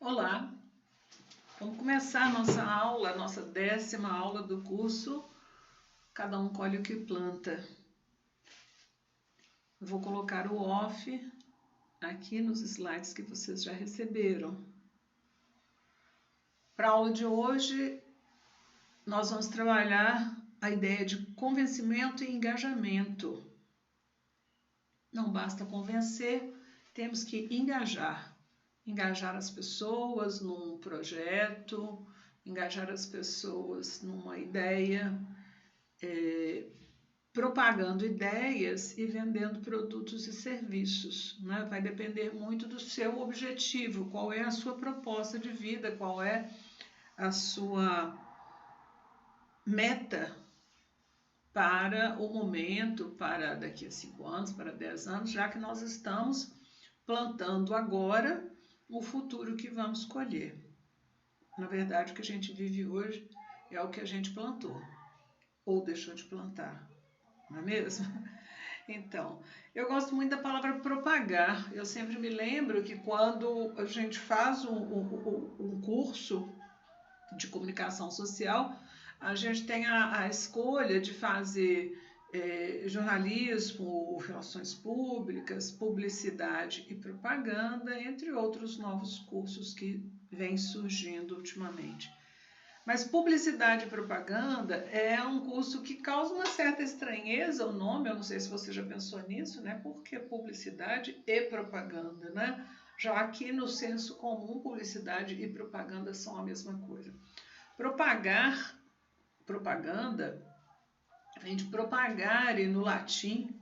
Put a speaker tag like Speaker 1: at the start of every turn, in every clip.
Speaker 1: Olá, vamos começar a nossa aula, a nossa 10ª aula do curso Cada um colhe o que planta. Eu vou colocar o off aqui nos slides que vocês já receberam. Para a aula de hoje, nós vamos trabalhar a ideia de convencimento e engajamento. Não basta convencer, temos que engajar. Engajar as pessoas num projeto, engajar as pessoas numa ideia, propagando ideias e vendendo produtos e serviços, né? Vai depender muito do seu objetivo, qual é a sua proposta de vida, qual é a sua meta para o momento, para daqui a 5 anos, para 10 anos, já que nós estamos plantando agora o futuro que vamos colher. Na verdade, o que a gente vive hoje é o que a gente plantou ou deixou de plantar, não é mesmo? Então, eu gosto muito da palavra propagar. Eu sempre me lembro que quando a gente faz um curso de comunicação social, a gente tem a escolha de fazer jornalismo, relações públicas, publicidade e propaganda, entre outros novos cursos que vêm surgindo ultimamente. Mas publicidade e propaganda é um curso que causa uma certa estranheza o nome, eu não sei se você já pensou nisso, né? Por que publicidade e propaganda, né? Já que no senso comum publicidade e propaganda são a mesma coisa. Propaganda, vem de propagare no latim,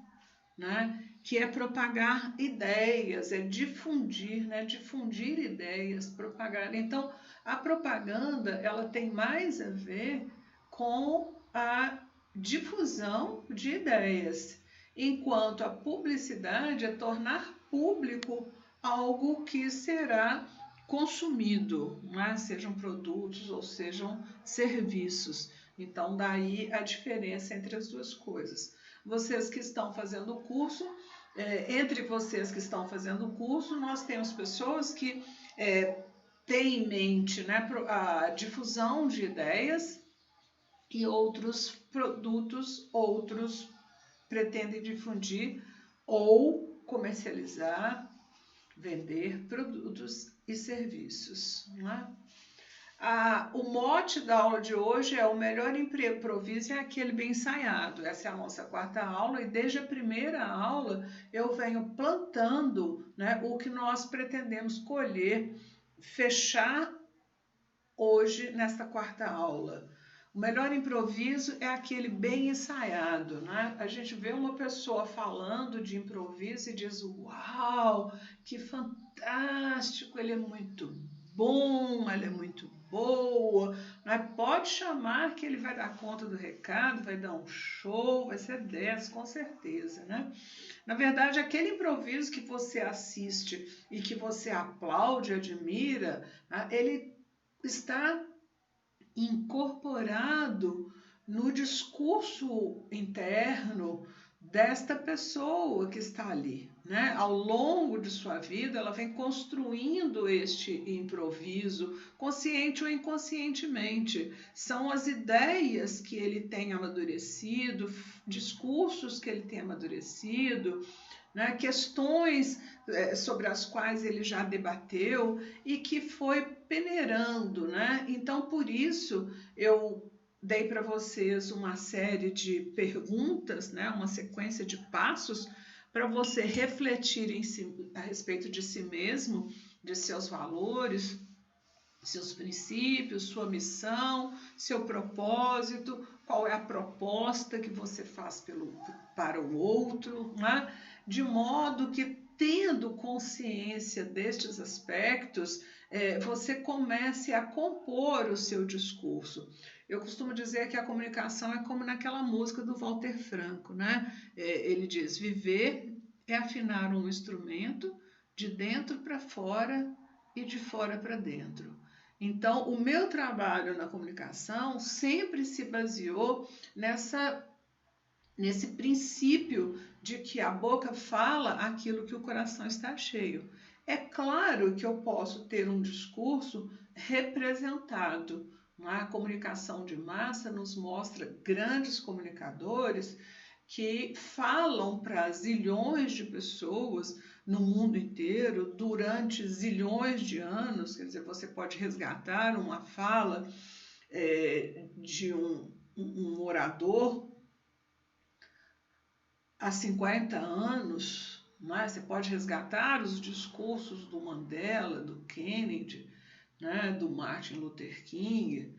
Speaker 1: né? Que é propagar ideias, é difundir, né? Difundir ideias, propagar. Então, a propaganda, ela tem mais a ver com a difusão de ideias, enquanto a publicidade é tornar público algo que será consumido, né? Sejam produtos ou sejam serviços. Então, daí a diferença entre as duas coisas. Vocês que estão fazendo o curso, entre vocês que estão fazendo o curso, nós temos pessoas que têm em mente, né, a difusão de ideias e outros produtos, outros pretendem difundir ou comercializar, vender produtos e serviços, né? O mote da aula de hoje é o melhor improviso é aquele bem ensaiado. Essa é a nossa 4ª aula e desde a primeira aula eu venho plantando, né, o que nós pretendemos colher, fechar hoje nesta 4ª aula. O melhor improviso é aquele bem ensaiado, né? A gente vê uma pessoa falando de improviso e diz, uau, que fantástico, ele é muito bom, ela é muito boa, né? Pode chamar que ele vai dar conta do recado, vai dar um show, vai ser 10, com certeza, né? Na verdade, aquele improviso que você assiste e que você aplaude, admira, né? Ele está incorporado no discurso interno desta pessoa que está ali, né? Ao longo de sua vida, ela vem construindo este improviso, consciente ou inconscientemente. São as ideias que ele tem amadurecido, discursos que ele tem amadurecido, né? Questões sobre as quais ele já debateu e que foi peneirando, né? Então, por isso, eu dei para vocês uma série de perguntas, né? Uma sequência de passos para você refletir a respeito de si mesmo, de seus valores, seus princípios, sua missão, seu propósito, qual é a proposta que você faz para o outro, né? De modo que, tendo consciência destes aspectos, você comece a compor o seu discurso. Eu costumo dizer que a comunicação é como naquela música do Walter Franco, né? Ele diz, viver é afinar um instrumento de dentro para fora e de fora para dentro. Então, o meu trabalho na comunicação sempre se baseou nesse princípio de que a boca fala aquilo que o coração está cheio. É claro que eu posso ter um discurso representado. A comunicação de massa nos mostra grandes comunicadores que falam para zilhões de pessoas no mundo inteiro durante zilhões de anos. Quer dizer, você pode resgatar uma fala de um orador há 50 anos, né? Você pode resgatar os discursos do Mandela, do Kennedy, né? Do Martin Luther King,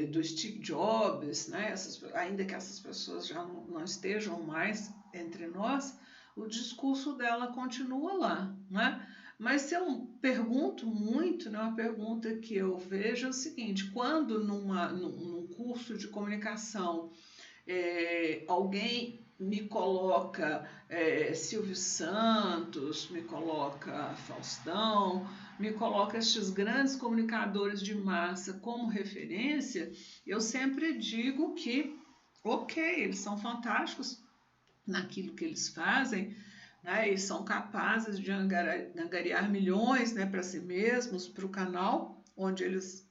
Speaker 1: do Steve Jobs, né? Ainda que essas pessoas já não estejam mais entre nós, o discurso dela continua lá, né? Mas se eu pergunto muito, né, uma pergunta que eu vejo é o seguinte: quando num curso de comunicação alguém me coloca Silvio Santos, me coloca Faustão, me coloca estes grandes comunicadores de massa como referência, eu sempre digo que, ok, eles são fantásticos naquilo que eles fazem, né, e são capazes de angariar milhões, né, para si mesmos, para o canal onde eles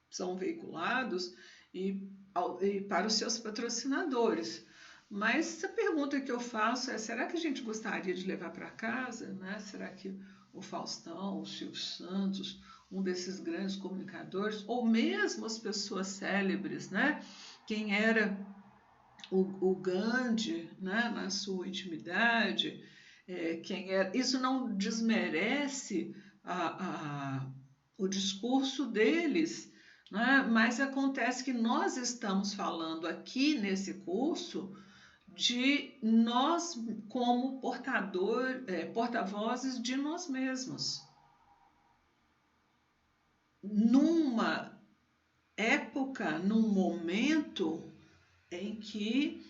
Speaker 1: são veiculados e para os seus patrocinadores. Mas a pergunta que eu faço é: será que a gente gostaria de levar para casa? Né? Será que o Faustão, o Silvio Santos, um desses grandes comunicadores, ou mesmo as pessoas célebres, né? Quem era o Gandhi, né? Na sua intimidade, quem era... Isso não desmerece o discurso deles, né? Mas acontece que nós estamos falando aqui nesse curso de nós como porta-vozes de nós mesmos. Numa época, num momento em que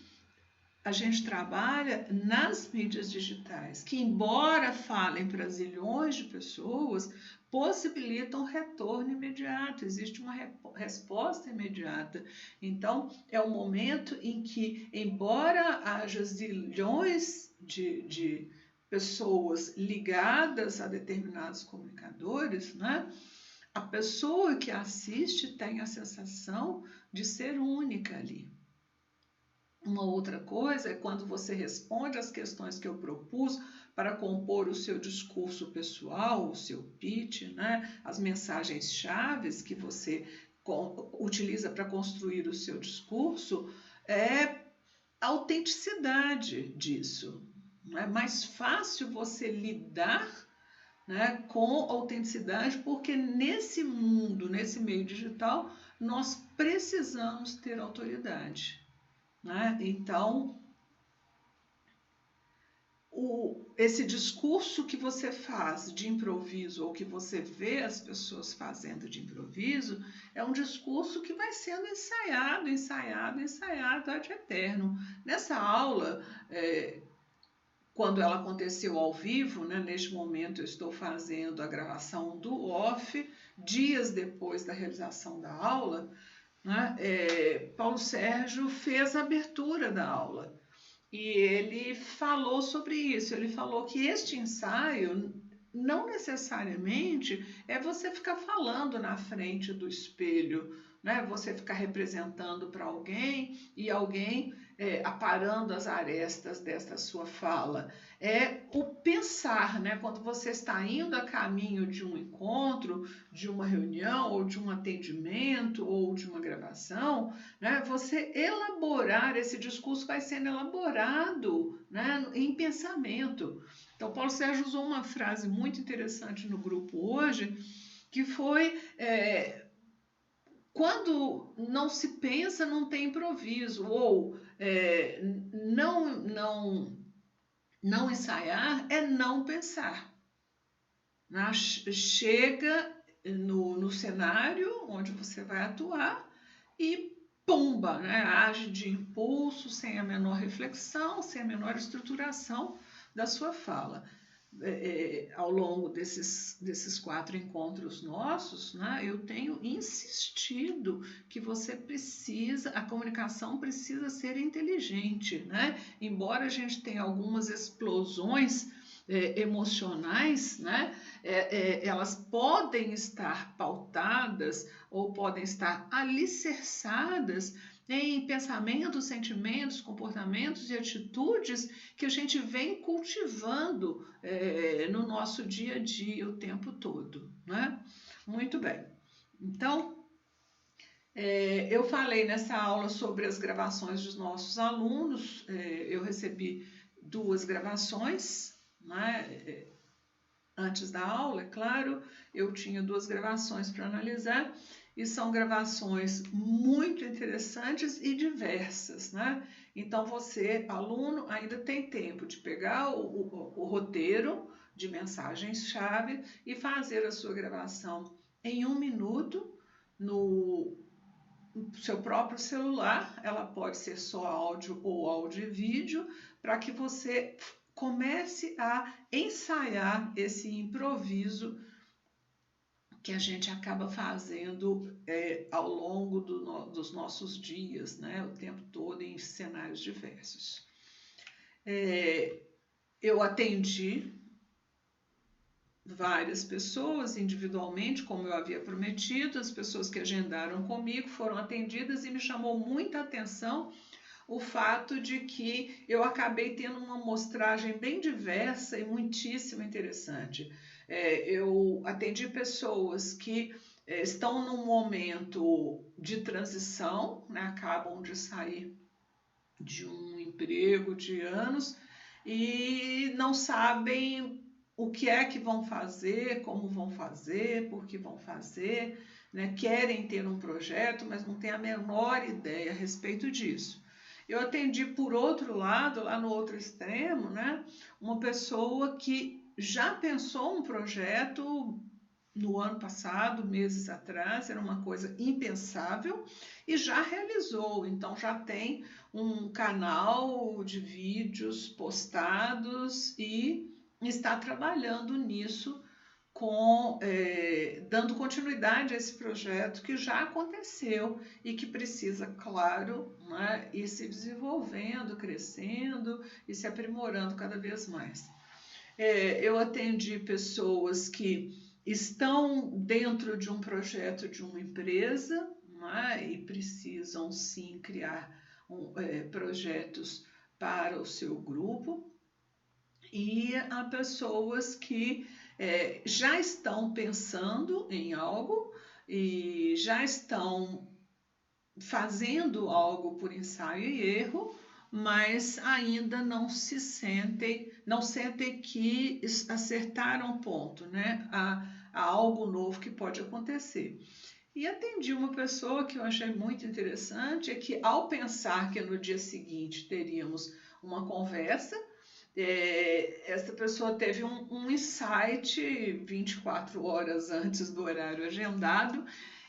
Speaker 1: a gente trabalha nas mídias digitais, que embora falem para zilhões de pessoas, possibilitam retorno imediato, existe uma resposta imediata. Então, é um momento em que, embora haja zilhões de pessoas ligadas a determinados comunicadores, né, a pessoa que assiste tem a sensação de ser única ali. Uma outra coisa é quando você responde às questões que eu propus para compor o seu discurso pessoal, o seu pitch, né? As mensagens-chave que você utiliza para construir o seu discurso, é a autenticidade disso. É mais fácil você lidar, né, com autenticidade, porque nesse mundo, nesse meio digital, nós precisamos ter autoridade. Né? Então, esse discurso que você faz de improviso ou que você vê as pessoas fazendo de improviso é um discurso que vai sendo ensaiado ad eterno. Nessa aula, quando ela aconteceu ao vivo, né, neste momento eu estou fazendo a gravação do off, dias depois da realização da aula, né, Paulo Sérgio fez a abertura da aula e ele falou sobre isso. Ele falou que este ensaio não necessariamente é você ficar falando na frente do espelho, né? Você ficar representando para alguém e alguém aparando as arestas desta sua fala. É o pensar, né? Quando você está indo a caminho de um encontro, de uma reunião, ou de um atendimento, ou de uma gravação, né? Você elaborar, esse discurso vai sendo elaborado, né? Em pensamento. Então, Paulo Sérgio usou uma frase muito interessante no grupo hoje, que foi: quando não se pensa, não tem improviso, ou não ensaiar é não pensar. Chega no cenário onde você vai atuar e pumba, né? Age de impulso, sem a menor reflexão, sem a menor estruturação da sua fala. Ao longo desses 4 encontros nossos, né, eu tenho insistido que a comunicação precisa ser inteligente, né? Embora a gente tenha algumas explosões emocionais, né? Elas podem estar pautadas ou podem estar alicerçadas em pensamentos, sentimentos, comportamentos e atitudes que a gente vem cultivando no nosso dia a dia o tempo todo, né? Muito bem. Então, eu falei nessa aula sobre as gravações dos nossos alunos, eu recebi 2 gravações, né? Antes da aula, é claro, eu tinha 2 gravações para analisar, e são gravações muito interessantes e diversas, né? Então, você, aluno, ainda tem tempo de pegar o roteiro de mensagens-chave e fazer a sua gravação em 1 minuto no seu próprio celular. Ela pode ser só áudio ou áudio e vídeo, para que você comece a ensaiar esse improviso que a gente acaba fazendo ao longo dos nossos dias, né? O tempo todo em cenários diversos. Eu atendi várias pessoas individualmente, como eu havia prometido. As pessoas que agendaram comigo foram atendidas e me chamou muita atenção o fato de que eu acabei tendo uma amostragem bem diversa e muitíssimo interessante. Eu atendi pessoas que estão num momento de transição, né? Acabam de sair de um emprego de anos e não sabem o que é que vão fazer, como vão fazer, por que vão fazer, né? Querem ter um projeto, mas não têm a menor ideia a respeito disso. Eu atendi, por outro lado, lá no outro extremo, né? Uma pessoa que já pensou um projeto no ano passado, meses atrás, era uma coisa impensável, e já realizou. Então já tem um canal de vídeos postados e está trabalhando nisso, dando continuidade a esse projeto que já aconteceu e que precisa, claro, né, ir se desenvolvendo, crescendo e se aprimorando cada vez mais. Eu atendi pessoas que estão dentro de um projeto de uma empresa, né, e precisam sim criar projetos para o seu grupo, e há pessoas que já estão pensando em algo e já estão fazendo algo por ensaio e erro, mas ainda não sentem que acertaram o ponto, né? Há algo novo que pode acontecer. E atendi uma pessoa que eu achei muito interessante, que ao pensar que no dia seguinte teríamos uma conversa, essa pessoa teve um insight 24 horas antes do horário agendado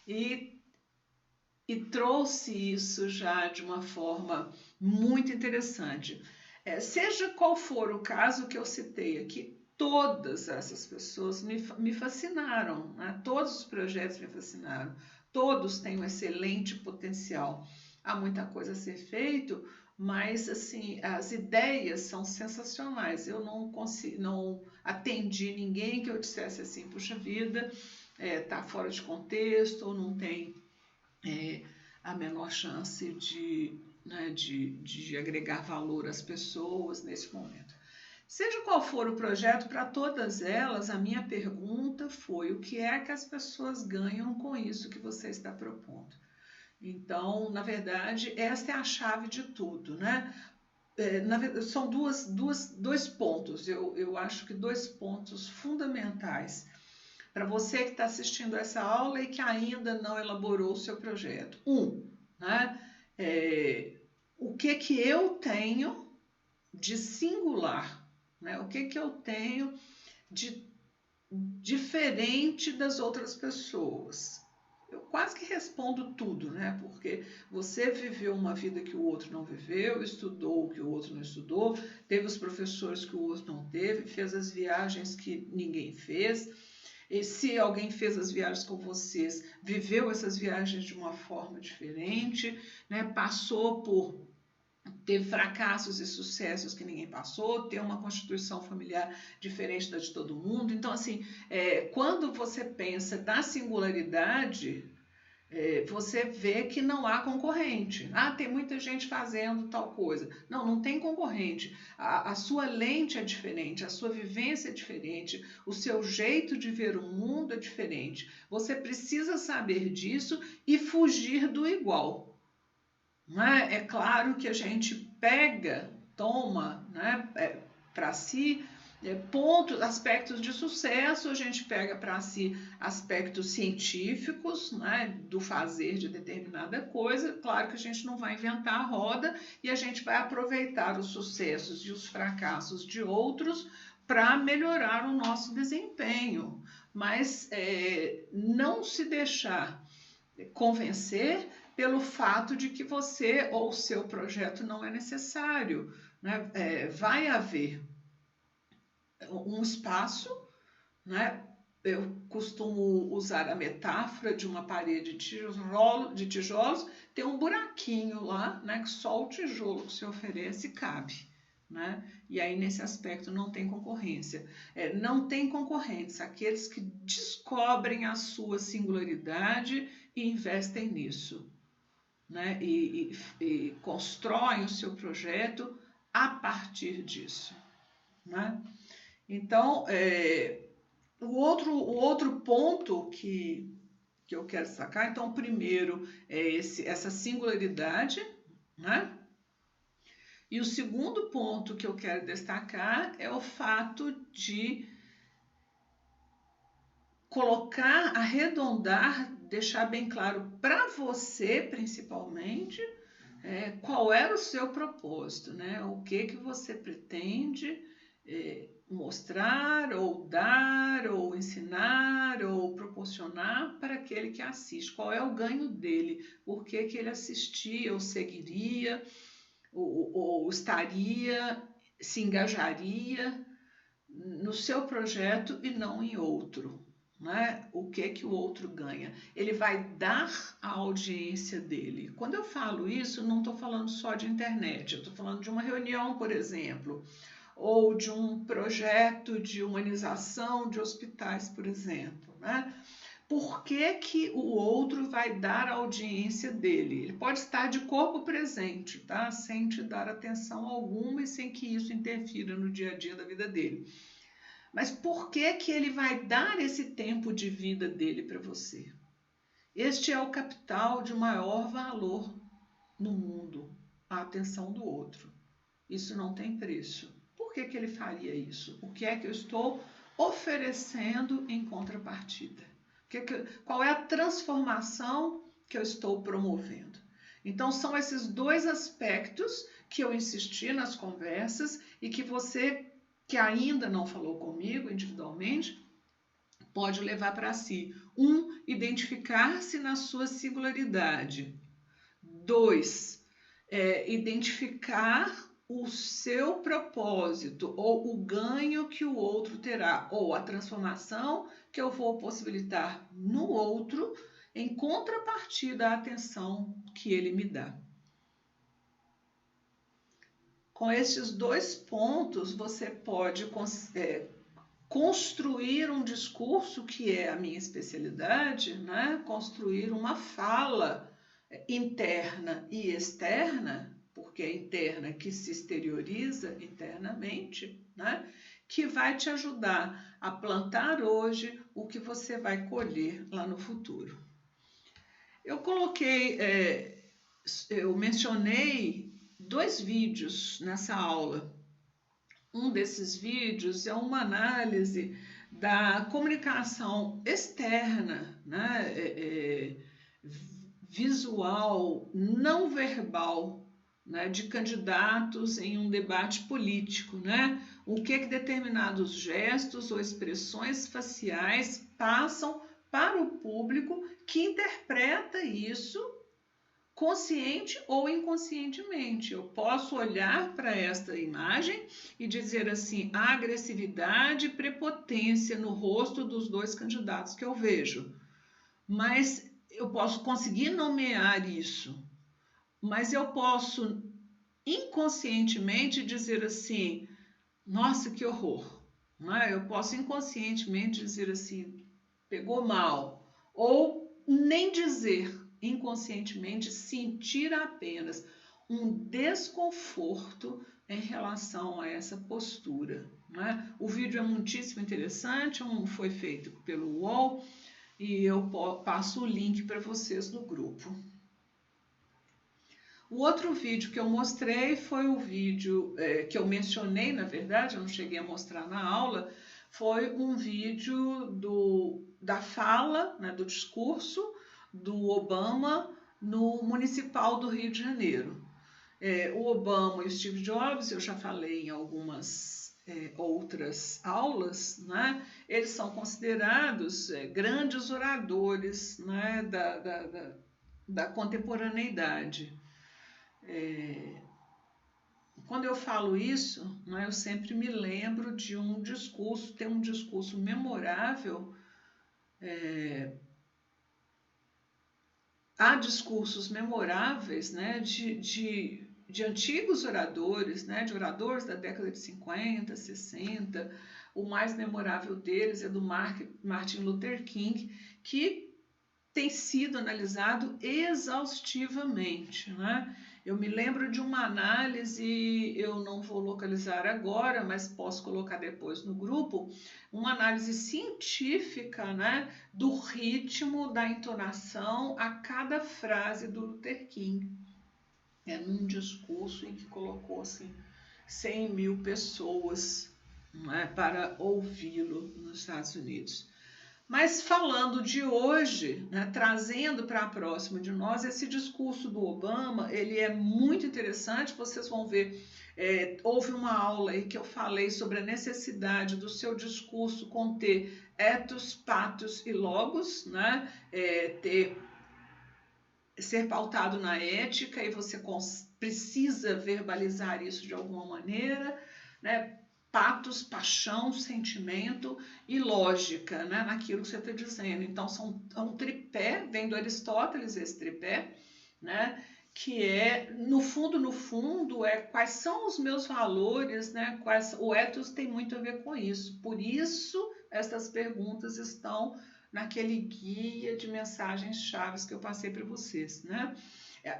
Speaker 1: e trouxe isso já de uma forma muito interessante. Seja qual for o caso que eu citei aqui, todas essas pessoas me fascinaram, né? Todos os projetos me fascinaram, todos têm um excelente potencial. Há muita coisa a ser feito, mas assim, as ideias são sensacionais. Eu não atendi ninguém que eu dissesse assim, puxa vida, tá fora de contexto, ou não tem a menor chance de agregar valor às pessoas nesse momento. Seja qual for o projeto, para todas elas, a minha pergunta foi: o que é que as pessoas ganham com isso que você está propondo? Então, na verdade, esta é a chave de tudo, né? Na verdade, são dois pontos, eu acho que 2 pontos fundamentais para você que está assistindo essa aula e que ainda não elaborou o seu projeto. Né? O que eu tenho de singular, né? O que eu tenho de diferente das outras pessoas? Eu quase que respondo tudo, né? Porque você viveu uma vida que o outro não viveu, estudou o que o outro não estudou, teve os professores que o outro não teve, fez as viagens que ninguém fez. E se alguém fez as viagens com vocês, viveu essas viagens de uma forma diferente, né? Passou por ter fracassos e sucessos que ninguém passou, ter uma constituição familiar diferente da de todo mundo. Então, assim, quando você pensa na singularidade, você vê que não há concorrente. Ah, tem muita gente fazendo tal coisa. Não, não tem concorrente. A sua lente é diferente, a sua vivência é diferente, o seu jeito de ver o mundo é diferente. Você precisa saber disso e fugir do igual. Não é? É claro que a gente toma, né, para si pontos, aspectos de sucesso, a gente pega para si aspectos científicos, né, do fazer de determinada coisa. Claro que a gente não vai inventar a roda e a gente vai aproveitar os sucessos e os fracassos de outros para melhorar o nosso desempenho, mas não se deixar convencer pelo fato de que você ou o seu projeto não é necessário, né? Vai haver um espaço, né? Eu costumo usar a metáfora de uma parede de tijolos, tem um buraquinho lá, né? Que só o tijolo que se oferece cabe. Né? E aí, nesse aspecto, não tem concorrência. Não tem concorrentes, aqueles que descobrem a sua singularidade e investem nisso. Né? E constroem o seu projeto a partir disso. Né? Então, o outro ponto que eu quero destacar, então, primeiro é essa singularidade, né? E o segundo ponto que eu quero destacar é o fato de colocar, arredondar, deixar bem claro para você, principalmente, qual era o seu propósito, né? O que você pretende mostrar, ou dar, ou ensinar, ou proporcionar para aquele que assiste. Qual é o ganho dele? Por que ele assistia ou seguiria? Ou estaria, se engajaria no seu projeto e não em outro. Né? O que o outro ganha? Ele vai dar a audiência dele. Quando eu falo isso, não estou falando só de internet, eu estou falando de uma reunião, por exemplo, ou de um projeto de humanização de hospitais, por exemplo. Né? Por que o outro vai dar a audiência dele? Ele pode estar de corpo presente, tá? Sem te dar atenção alguma e sem que isso interfira no dia a dia da vida dele. Mas por que ele vai dar esse tempo de vida dele para você? Este é o capital de maior valor no mundo, a atenção do outro. Isso não tem preço. Por que ele faria isso? O que é que eu estou oferecendo em contrapartida? Qual é a transformação que eu estou promovendo? Então, são esses dois aspectos que eu insisti nas conversas e que você, que ainda não falou comigo individualmente, pode levar para si. 1, identificar-se na sua singularidade. 2, identificar o seu propósito, ou o ganho que o outro terá, ou a transformação que eu vou possibilitar no outro em contrapartida à atenção que ele me dá. Com estes dois pontos, você pode construir um discurso, que é a minha especialidade, né? Construir uma fala interna e externa, porque é interna que se exterioriza internamente, né? Que vai te ajudar a plantar hoje o que você vai colher lá no futuro. Eu mencionei 2 vídeos nessa aula. Um desses vídeos é uma análise da comunicação externa, né? Visual, não verbal, né? De candidatos em um debate político, né? O que determinados gestos ou expressões faciais passam para o público que interpreta isso consciente ou inconscientemente. Eu posso olhar para esta imagem e dizer assim, agressividade e prepotência no rosto dos 2 candidatos que eu vejo. Mas eu posso conseguir nomear isso, mas eu posso inconscientemente dizer assim, nossa, que horror. Né? Eu posso inconscientemente dizer assim, pegou mal. Ou nem dizer, inconscientemente sentir apenas um desconforto em relação a essa postura. Né? O vídeo é muitíssimo interessante, foi feito pelo UOL e eu passo o link para vocês no grupo. O outro vídeo que eu mostrei foi o vídeo que eu mencionei, na verdade, eu não cheguei a mostrar na aula, foi um vídeo da fala, né, do discurso do Obama no Municipal do Rio de Janeiro. O Obama e o Steve Jobs, eu já falei em algumas outras aulas, né? Eles são considerados grandes oradores, né, da contemporaneidade. Quando eu falo isso, né, eu sempre me lembro de um discurso, tem um discurso memorável. Há discursos memoráveis, né, de antigos oradores, né, de oradores da década de 50, 60. O mais memorável deles é do Martin Luther King, que tem sido analisado exaustivamente. Né? Eu me lembro de uma análise, eu não vou localizar agora, mas posso colocar depois no grupo, uma análise científica, né, do ritmo, da entonação a cada frase do Luther King. Num discurso em que colocou assim, 100 mil pessoas, né, para ouvi-lo nos Estados Unidos. Mas falando de hoje, né, trazendo para próximo de nós, esse discurso do Obama, ele é muito interessante, vocês vão ver, houve uma aula aí que eu falei sobre a necessidade do seu discurso conter ethos, pathos e logos, né, ser pautado na ética e você precisa verbalizar isso de alguma maneira, né? Patos, paixão, sentimento e lógica, né, naquilo que você está dizendo. Então, é um tripé, vem do Aristóteles esse tripé, né, que no fundo, quais são os meus valores, né, o ethos tem muito a ver com isso. Por isso, essas perguntas estão naquele guia de mensagens chaves que eu passei para vocês, né?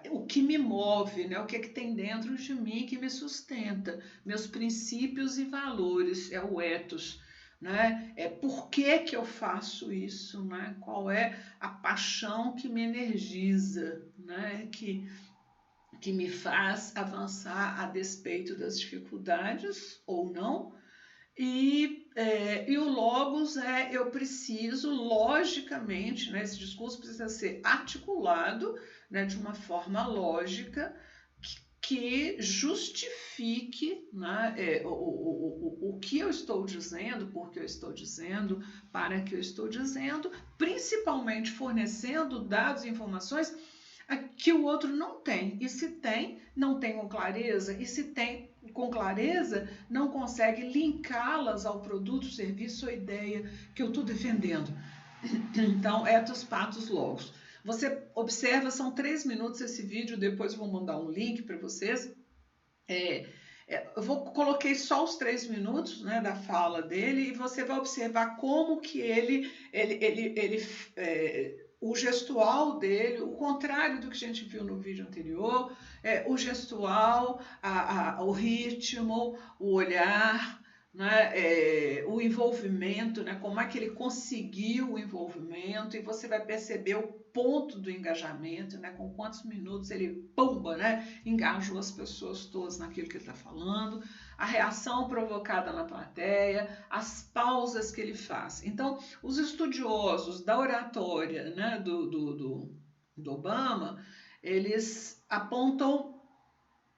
Speaker 1: O que me move, né? O que é que tem dentro de mim que me sustenta, meus princípios e valores, é o ethos, né? Por que eu faço isso, né? Qual é a paixão que me energiza, né? Que me faz avançar a despeito das dificuldades ou não. E o logos eu preciso, logicamente, né, esse discurso precisa ser articulado, né, de uma forma lógica que justifique, né, o que eu estou dizendo, por que eu estou dizendo, para que eu estou dizendo, principalmente fornecendo dados e informações que o outro não tem. E se tem, não tem com clareza. E se tem com clareza, não consegue linká-las ao produto, serviço ou ideia que eu estou defendendo. Então, ethos, pathos, logos. Você observa, são 3 minutos esse vídeo, depois eu vou mandar um link para vocês. Eu coloquei só os 3 minutos, né, da fala dele e você vai observar como que ele o gestual dele, o contrário do que a gente viu no vídeo anterior, o gestual, o ritmo, o olhar, né, o envolvimento, né, como é que ele conseguiu o envolvimento, e você vai perceber o ponto do engajamento, né, com quantos minutos ele, pumba, né, engajou as pessoas todas naquilo que ele está falando, a reação provocada na plateia, as pausas que ele faz. Então, os estudiosos da oratória, né, do Obama, eles apontam,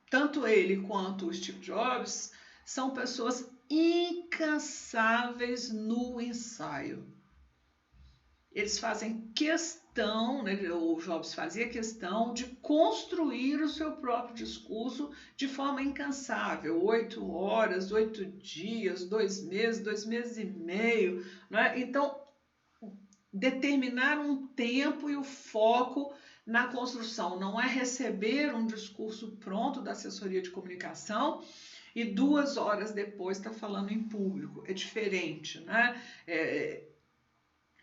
Speaker 1: tanto ele quanto o Steve Jobs, são pessoas incansáveis no ensaio. Eles fazem questão, né, o Jobs fazia questão de construir o seu próprio discurso de forma incansável, 8 horas, 8 dias, 2 meses, 2 meses e meio, né? Então, determinar um tempo e o foco na construção. Não é receber um discurso pronto da assessoria de comunicação e 2 horas depois está falando em público. É diferente, né?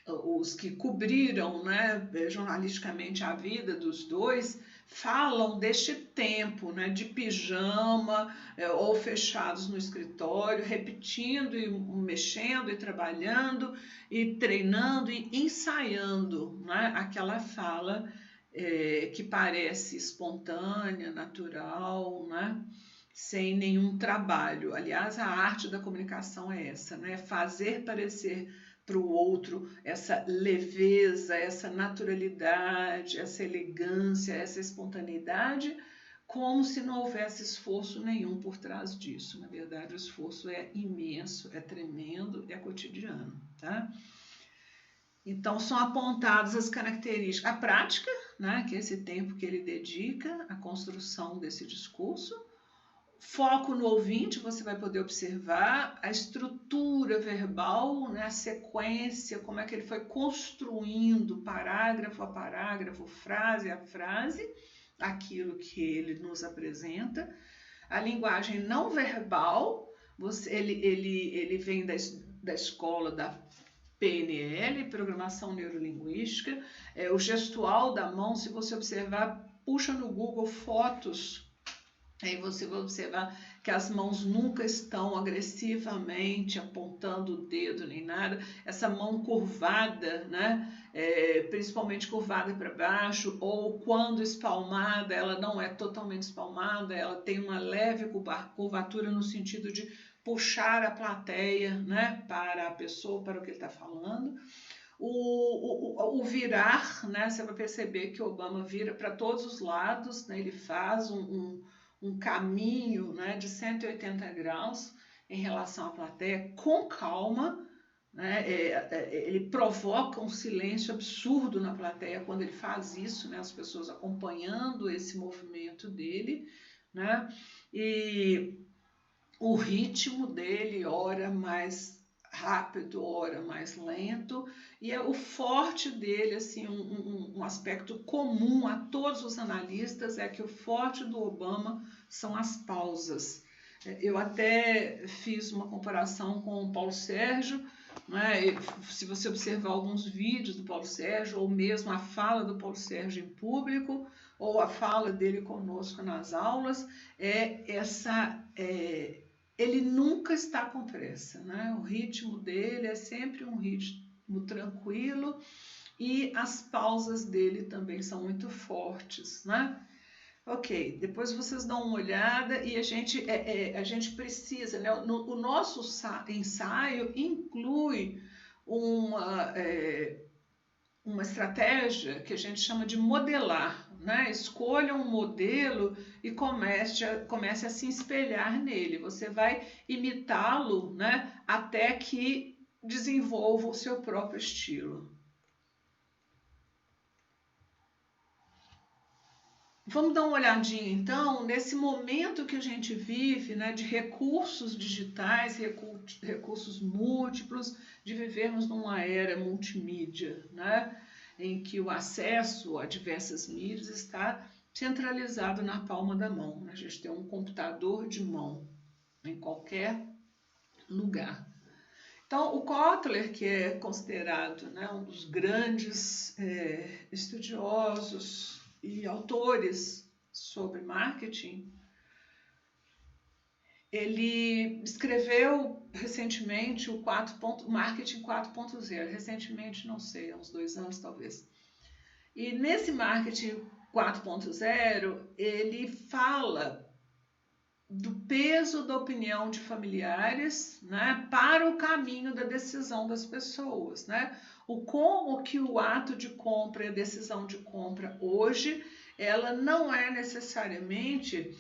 Speaker 1: Os que cobriram, né, jornalisticamente a vida dos dois falam deste tempo, né, de pijama ou fechados no escritório, repetindo e mexendo e trabalhando e treinando e ensaiando, né, aquela fala que parece espontânea, natural, né, sem nenhum trabalho. Aliás, a arte da comunicação é essa, né, fazer parecer para o outro essa leveza, essa naturalidade, essa elegância, essa espontaneidade, como se não houvesse esforço nenhum por trás disso. Na verdade, o esforço é imenso, é tremendo, é cotidiano, tá? Então, são apontadas as características, a prática, né, que é esse tempo que ele dedica à construção desse discurso, foco no ouvinte, você vai poder observar a estrutura verbal, né, a sequência, como é que ele foi construindo parágrafo a parágrafo, frase a frase, aquilo que ele nos apresenta. A linguagem não verbal, ele vem da escola da PNL, Programação Neurolinguística, o gestual da mão, se você observar, puxa no Google fotos. Aí você vai observar que as mãos nunca estão agressivamente apontando o dedo nem nada. Essa mão curvada, né? Principalmente curvada para baixo, ou quando espalmada, ela não é totalmente espalmada, ela tem uma leve curvatura no sentido de puxar a plateia, né? Para a pessoa, para o que ele está falando. O virar, né? Você vai perceber que o Obama vira para todos os lados, né? Ele faz um caminho, né, de 180 graus em relação à plateia, com calma, né, ele provoca um silêncio absurdo na plateia quando ele faz isso, né, as pessoas acompanhando esse movimento dele, né, e o ritmo dele, ora mais rápido, ora mais lento, e o forte dele, assim, um aspecto comum a todos os analistas é que o forte do Obama são as pausas. Eu até fiz uma comparação com o Paulo Sérgio, né? Se você observar alguns vídeos do Paulo Sérgio, ou mesmo a fala do Paulo Sérgio em público, ou a fala dele conosco nas aulas, ele nunca está com pressa, né? O ritmo dele é sempre um ritmo tranquilo e as pausas dele também são muito fortes, né? Ok, depois vocês dão uma olhada e a gente precisa, né? O nosso ensaio inclui uma estratégia que a gente chama de modelar, né? Escolha um modelo e comece a se espelhar nele. Você vai imitá-lo, né? Até que desenvolva o seu próprio estilo. Vamos dar uma olhadinha, então, nesse momento que a gente vive, né, de recursos digitais, recursos múltiplos, de vivermos numa era multimídia, né, em que o acesso a diversas mídias está centralizado na palma da mão. A gente tem um computador de mão em qualquer lugar. Então, o Kotler, que é considerado, né, um dos grandes estudiosos e autores sobre marketing, ele escreveu recentemente o Marketing 4.0, recentemente, não sei, há uns 2 anos talvez. E nesse Marketing 4.0, ele fala do peso da opinião de familiares, né, para o caminho da decisão das pessoas, né? Como que o ato de compra e a decisão de compra hoje, ela não é necessariamente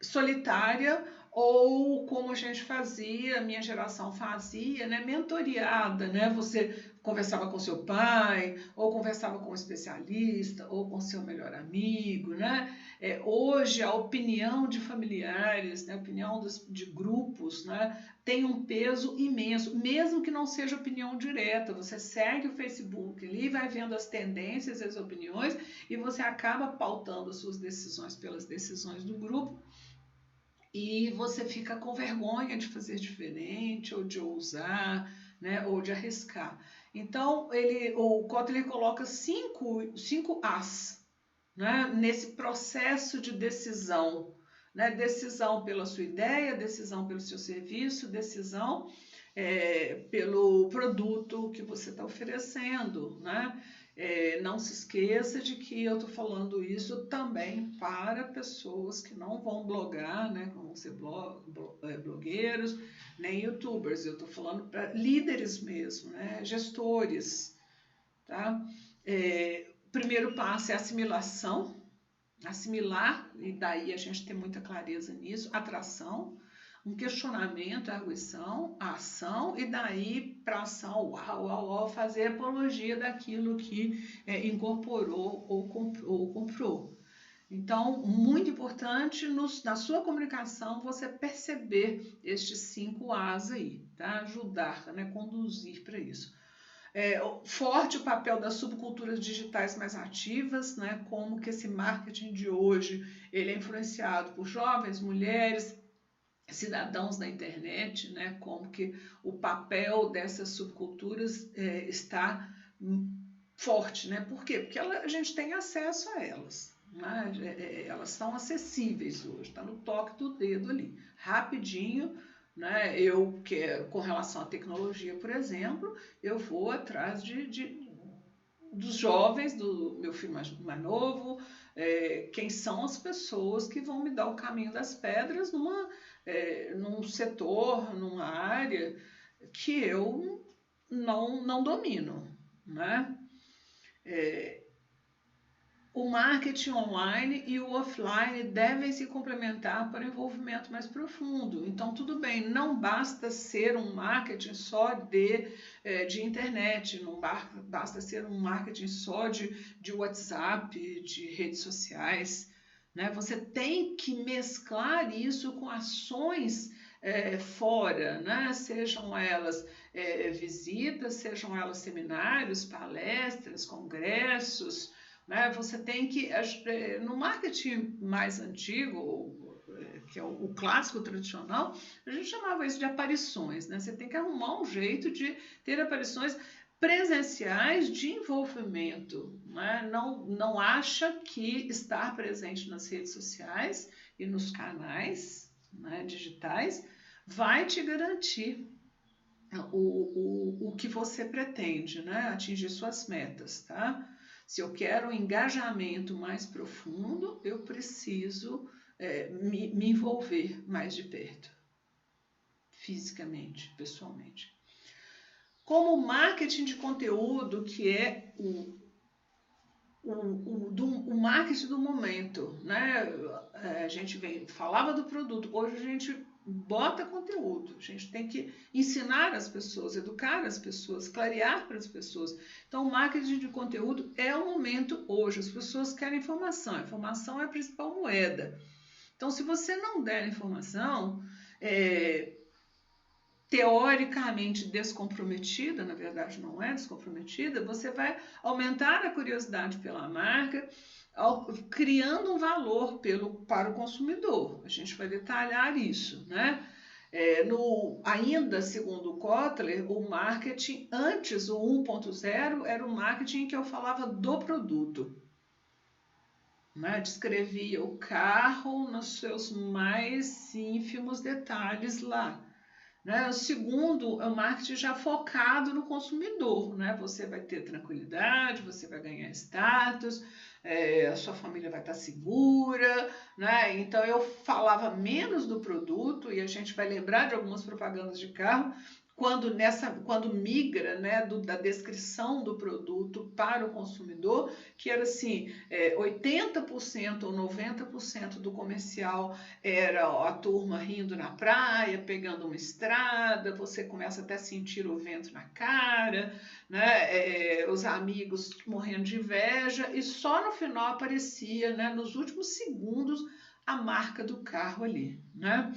Speaker 1: solitária ou como a gente fazia, a minha geração fazia, né, mentoreada, né? Você conversava com seu pai, ou conversava com um especialista, ou com seu melhor amigo, né? Hoje a opinião de familiares, né, a opinião de grupos, né, tem um peso imenso, mesmo que não seja opinião direta. Você segue o Facebook ali, vai vendo as tendências, as opiniões, e você acaba pautando as suas decisões pelas decisões do grupo, e você fica com vergonha de fazer diferente, ou de ousar, né, ou de arriscar. Então, o Kotler coloca cinco As, né, nesse processo de decisão. Né, decisão pela sua ideia, decisão pelo seu serviço, decisão pelo produto que você está oferecendo, né? Não se esqueça de que eu estou falando isso também para pessoas que não vão blogar, né? Não vão ser blogueiros, nem youtubers. Eu estou falando para líderes mesmo, né? Gestores, tá? O primeiro passo é a assimilação, assimilar, e daí a gente tem muita clareza nisso, atração, um questionamento, a arguição, a ação, e daí para a ação, fazer apologia daquilo que incorporou ou comprou. Então, muito importante na sua comunicação você perceber estes 5 As aí, tá? Ajudar, né? Conduzir para isso. Forte o papel das subculturas digitais mais ativas, né? Como que esse marketing de hoje ele é influenciado por jovens, mulheres, cidadãos da internet, né? Como que o papel dessas subculturas está forte, né? Por quê? Porque a gente tem acesso a elas, né? Elas são acessíveis hoje, está no toque do dedo ali, rapidinho, né? Com relação à tecnologia, por exemplo, eu vou atrás dos jovens, do meu filho mais novo, quem são as pessoas que vão me dar o caminho das pedras num setor, numa área que eu não domino, né? O marketing online e o offline devem se complementar para um envolvimento mais profundo. Então, tudo bem, não basta ser um marketing só de internet, não basta ser um marketing só de WhatsApp, de redes sociais, né? Você tem que mesclar isso com ações fora, né? Sejam elas visitas, sejam elas seminários, palestras, congressos, né? Você tem que, no marketing mais antigo, que é o clássico tradicional, a gente chamava isso de aparições, né? Você tem que arrumar um jeito de ter aparições presenciais de envolvimento, né? Não acha que estar presente nas redes sociais e nos canais, né, digitais vai te garantir o que você pretende, né? Atingir suas metas, tá? Se eu quero um engajamento mais profundo, eu preciso me envolver mais de perto, fisicamente, pessoalmente. Como o marketing de conteúdo, que é o marketing do momento, né? A gente falava do produto, hoje a gente bota conteúdo, a gente tem que ensinar as pessoas, educar as pessoas, clarear para as pessoas. Então, o marketing de conteúdo é o momento hoje, as pessoas querem informação, a informação é a principal moeda. Então, se você não der informação, teoricamente descomprometida, na verdade não é descomprometida, você vai aumentar a curiosidade pela marca, criando um valor para o consumidor. A gente vai detalhar isso, né? Ainda segundo o Kotler, o marketing antes, o 1.0, era o marketing que eu falava do produto. Né? Descrevia o carro nos seus mais ínfimos detalhes lá. Né? O segundo é o marketing já focado no consumidor, né? Você vai ter tranquilidade, você vai ganhar status, a sua família vai estar segura, né? Então eu falava menos do produto, e a gente vai lembrar de algumas propagandas de carro, quando migra, né, da descrição do produto para o consumidor, que era assim, 80% ou 90% do comercial era a turma rindo na praia, pegando uma estrada, você começa até a sentir o vento na cara, né, os amigos morrendo de inveja, e só no final aparecia, né, nos últimos segundos, a marca do carro ali, né?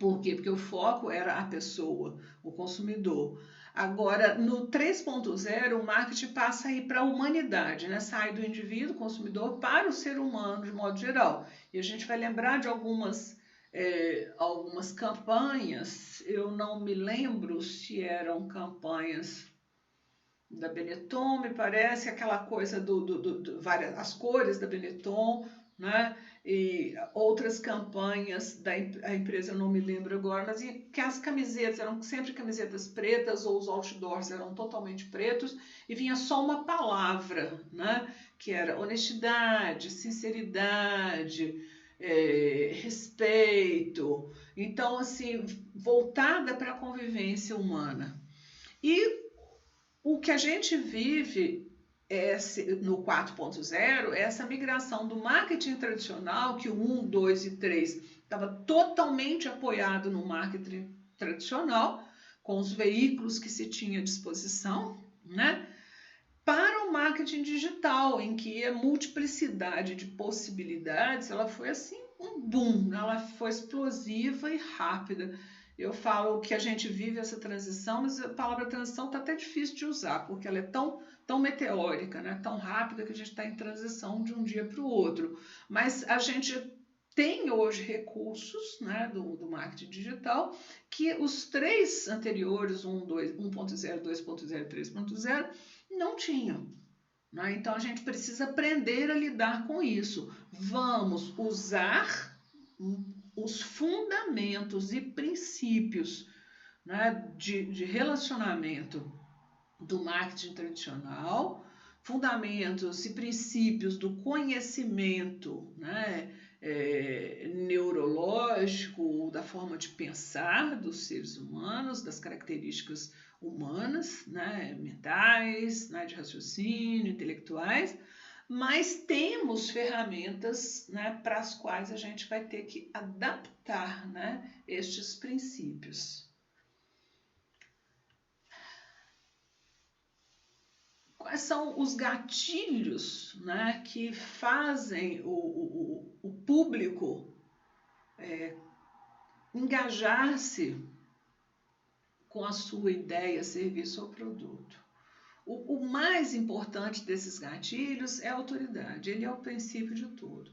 Speaker 1: Por quê? Porque o foco era a pessoa, o consumidor. Agora, no 3.0, o marketing passa a ir para a humanidade, né? Sai do indivíduo, consumidor, para o ser humano, de modo geral. E a gente vai lembrar de algumas campanhas, eu não me lembro se eram campanhas da Benetton, me parece, aquela coisa as cores da Benetton, né? E outras campanhas da empresa, eu não me lembro agora, mas que as camisetas eram sempre camisetas pretas ou os outdoors eram totalmente pretos e vinha só uma palavra, né? Que era honestidade, sinceridade, respeito. Então, assim, voltada para a convivência humana. E o que a gente vive no 4.0 é essa migração do marketing tradicional, que o 1, 2 e 3 estava totalmente apoiado no marketing tradicional, com os veículos que se tinha à disposição, né? Para o marketing digital, em que a multiplicidade de possibilidades, ela foi assim um boom, ela foi explosiva e rápida. Eu falo que a gente vive essa transição, mas a palavra transição está até difícil de usar, porque ela é tão meteórica, né? Tão rápida que a gente está em transição de um dia para o outro. Mas a gente tem hoje recursos, né, do marketing digital que os três anteriores, 1.0, 2.0 e 3.0, não tinham. Né? Então a gente precisa aprender a lidar com isso. Vamos usar os fundamentos e princípios, né, de relacionamento do marketing tradicional, fundamentos e princípios do conhecimento, né, neurológico, da forma de pensar dos seres humanos, das características humanas, né, mentais, né, de raciocínio, intelectuais, mas temos ferramentas, né, para as quais a gente vai ter que adaptar, né, estes princípios. Quais são os gatilhos, né, que fazem o público engajar-se com a sua ideia, serviço ou produto? O mais importante desses gatilhos é a autoridade, ele é o princípio de tudo.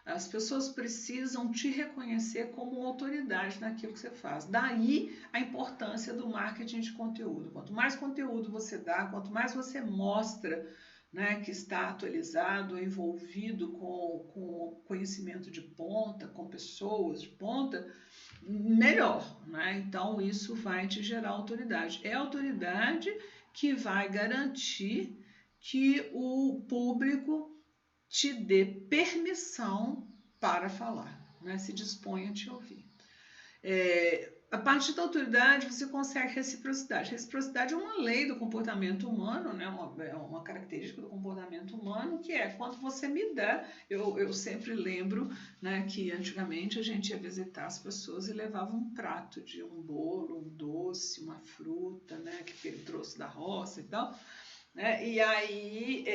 Speaker 1: As pessoas precisam te reconhecer como autoridade naquilo que você faz. Daí a importância do marketing de conteúdo. Quanto mais conteúdo você dá, quanto mais você mostra, né, que está atualizado, envolvido com conhecimento de ponta, com pessoas de ponta, melhor. Né? Então isso vai te gerar autoridade. É a autoridade que vai garantir que o público te dê permissão para falar, né? Se dispõe a te ouvir. A partir da autoridade, você consegue reciprocidade. Reciprocidade é uma lei do comportamento humano, né? uma característica do comportamento humano, que é quando você me dá. Eu sempre lembro, né, que antigamente a gente ia visitar as pessoas e levava um prato de um bolo, um doce, uma fruta, né, que ele trouxe da roça e tal. Né? E aí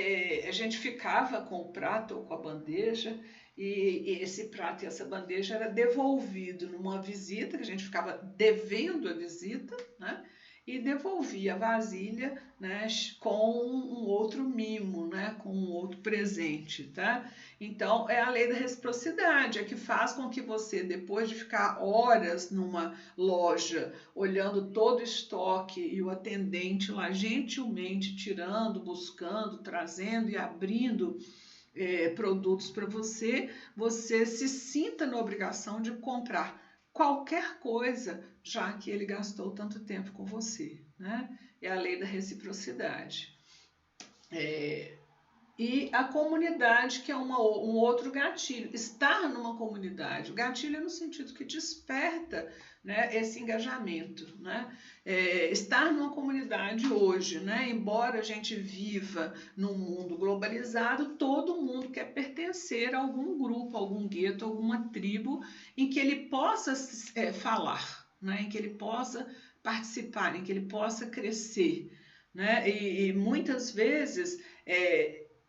Speaker 1: a gente ficava com o prato ou com a bandeja, e esse prato e essa bandeja era devolvido numa visita, que a gente ficava devendo a visita, né? E devolvia a vasilha, né, com um outro mimo, né, com um outro presente, tá? Então, é a lei da reciprocidade, é que faz com que você, depois de ficar horas numa loja, olhando todo o estoque e o atendente lá gentilmente tirando, buscando, trazendo e abrindo produtos para você, você se sinta na obrigação de comprar qualquer coisa, já que ele gastou tanto tempo com você, né? É a lei da reciprocidade. E a comunidade, que é um outro gatilho. Estar numa comunidade. O gatilho é no sentido que desperta, né, esse engajamento. Né? Estar numa comunidade hoje, né, embora a gente viva num mundo globalizado, todo mundo quer pertencer a algum grupo, algum gueto, alguma tribo em que ele possa falar, né, em que ele possa participar, em que ele possa crescer. Né? E muitas vezes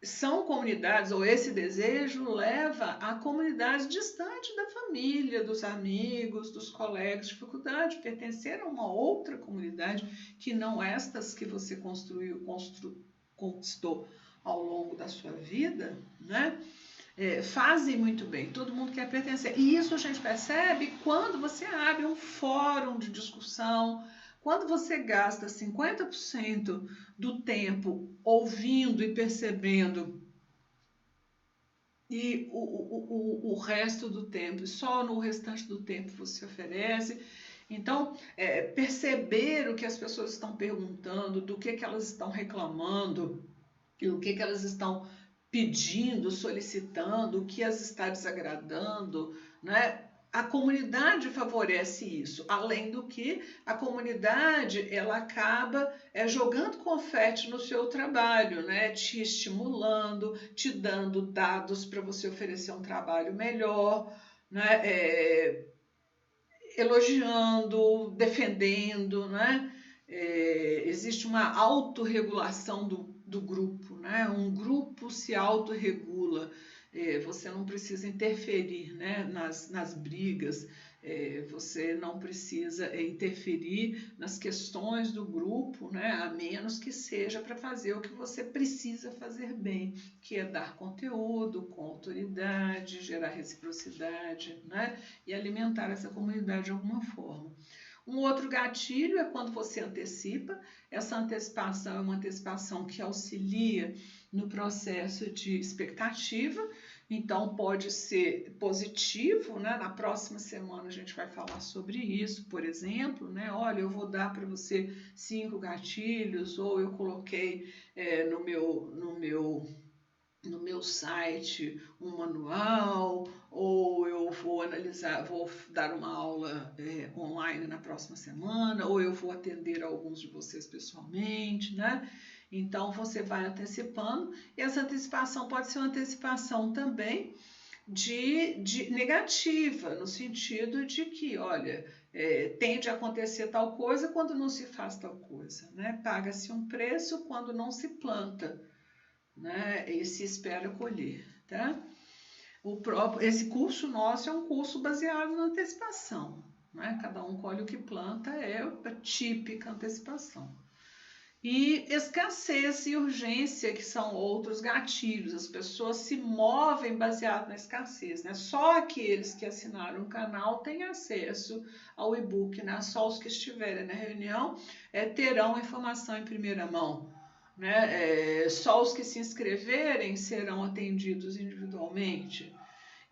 Speaker 1: são comunidades, ou esse desejo leva a comunidades distantes da família, dos amigos, dos colegas de faculdade, pertencer a uma outra comunidade que não estas que você conquistou ao longo da sua vida, né? Fazem muito bem, todo mundo quer pertencer. E isso a gente percebe quando você abre um fórum de discussão, quando você gasta 50% do tempo ouvindo e percebendo, e o resto do tempo, só no restante do tempo você oferece. Então, perceber o que as pessoas estão perguntando, do que elas estão reclamando, e o que elas estão pedindo, solicitando, o que as está desagradando, né? A comunidade favorece isso, além do que a comunidade ela acaba jogando confete no seu trabalho, né? Te estimulando, te dando dados para você oferecer um trabalho melhor, né? Elogiando, defendendo, né? Existe uma autorregulação do grupo, né? Um grupo se autorregula, você não precisa interferir, né? nas brigas, você não precisa interferir nas questões do grupo, né? A menos que seja para fazer o que você precisa fazer bem, que é dar conteúdo com autoridade, gerar reciprocidade, né? E alimentar essa comunidade de alguma forma. Um outro gatilho é quando você antecipa. Essa antecipação é uma antecipação que auxilia no processo de expectativa, então pode ser positivo, né? Na próxima semana a gente vai falar sobre isso, por exemplo, né? Olha, eu vou dar para você 5 gatilhos, ou eu coloquei no meu site um manual, ou eu vou dar uma aula online na próxima semana, ou eu vou atender alguns de vocês pessoalmente, né? Então você vai antecipando, e essa antecipação pode ser uma antecipação também de negativa, no sentido de que, olha, tende a acontecer tal coisa quando não se faz tal coisa, né? Paga-se um preço quando não se planta, né? E se espera colher, tá? Esse curso nosso é um curso baseado na antecipação, né? Cada um colhe o que planta, é a típica antecipação. E escassez e urgência, que são outros gatilhos. As pessoas se movem baseado na escassez, né? Só aqueles que assinaram o canal têm acesso ao e-book, né? Só os que estiverem na reunião terão informação em primeira mão, né? Só os que se inscreverem serão atendidos individualmente.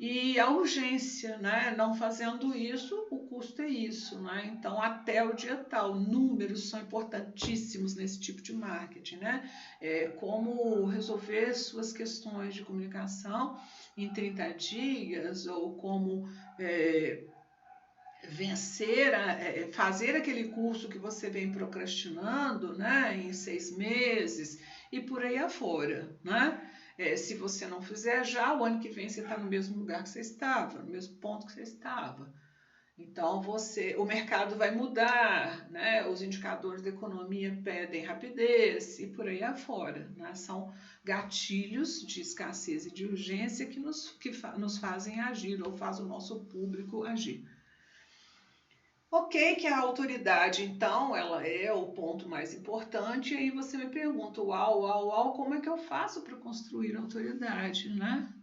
Speaker 1: E a urgência, né? Não fazendo isso, o custo é isso, né? Então, até o dia tal, números são importantíssimos nesse tipo de marketing, né? Como resolver suas questões de comunicação em 30 dias, ou como fazer aquele curso que você vem procrastinando, né? Em 6 meses, e por aí afora, né? Se você não fizer já, o ano que vem você está no mesmo lugar que você estava, no mesmo ponto que você estava. Então, o mercado vai mudar, né? Os indicadores da economia pedem rapidez e por aí afora, né? São gatilhos de escassez e de urgência que nos fazem agir, ou faz o nosso público agir. Ok, que a autoridade, então, ela é o ponto mais importante, e aí você me pergunta, uau, como é que eu faço para construir autoridade, né?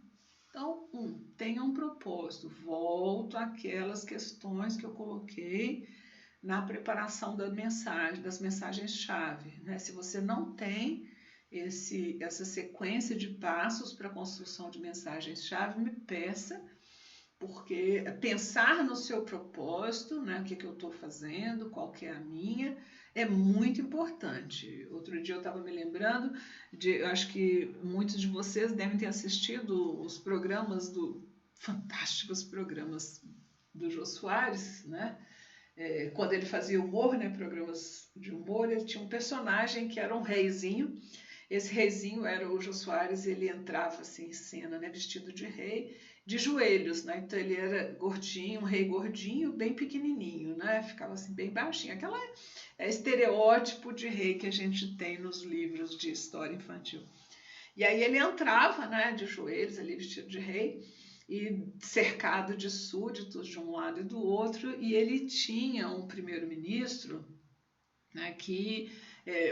Speaker 1: Então, tenha um propósito. Volto àquelas questões que eu coloquei na preparação das mensagens-chave, né? Se você não tem essa sequência de passos para a construção de mensagens-chave, me peça, porque pensar no seu propósito, né? O que eu estou fazendo, qual que é a minha, é muito importante. Outro dia eu estava me lembrando eu acho que muitos de vocês devem ter assistido os programas fantásticos programas do Jô Soares, né? Quando ele fazia humor, né, programas de humor, ele tinha um personagem que era um reizinho. Esse reizinho era o Jô Soares, ele entrava assim em cena, né, vestido de rei, de joelhos, né? Então ele era gordinho, um rei gordinho, bem pequenininho, né? Ficava assim bem baixinho. Aquela estereótipo de rei que a gente tem nos livros de história infantil. E aí ele entrava, né, de joelhos, ali vestido de rei, e cercado de súditos de um lado e do outro, e ele tinha um primeiro-ministro, né, que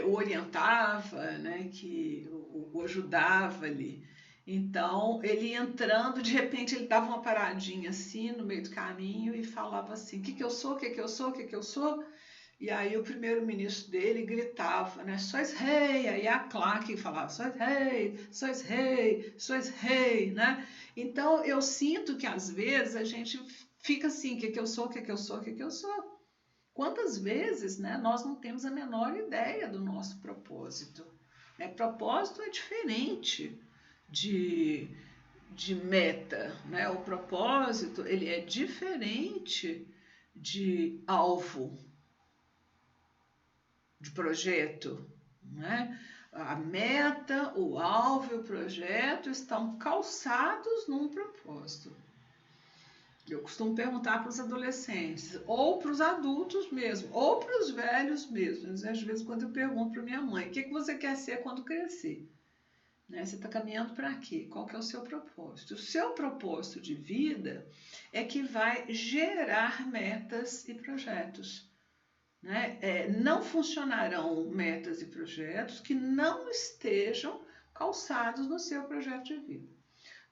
Speaker 1: o orientava, né, que o ajudava ali. Então, ele entrando, de repente ele dava uma paradinha assim no meio do caminho e falava assim: o que eu sou, o que eu sou, o que eu sou? E aí o primeiro-ministro dele gritava, né? Sois rei. Aí a claque falava, sois rei, sois rei, sois rei, né? Então eu sinto que às vezes a gente fica assim, o que eu sou, o que eu sou, o que eu sou. Quantas vezes, né, nós não temos a menor ideia do nosso propósito? Propósito é diferente de meta, né? O propósito, ele é diferente de alvo, de projeto, né? A meta, o alvo e o projeto estão calçados num propósito. Eu costumo perguntar para os adolescentes, ou para os adultos mesmo, ou para os velhos mesmo. Às vezes, quando eu pergunto para minha mãe, o que você quer ser quando crescer? Né? Você está caminhando para quê? Qual que é o seu propósito? O seu propósito de vida é que vai gerar metas e projetos. Né? Não funcionarão metas e projetos que não estejam calçados no seu projeto de vida.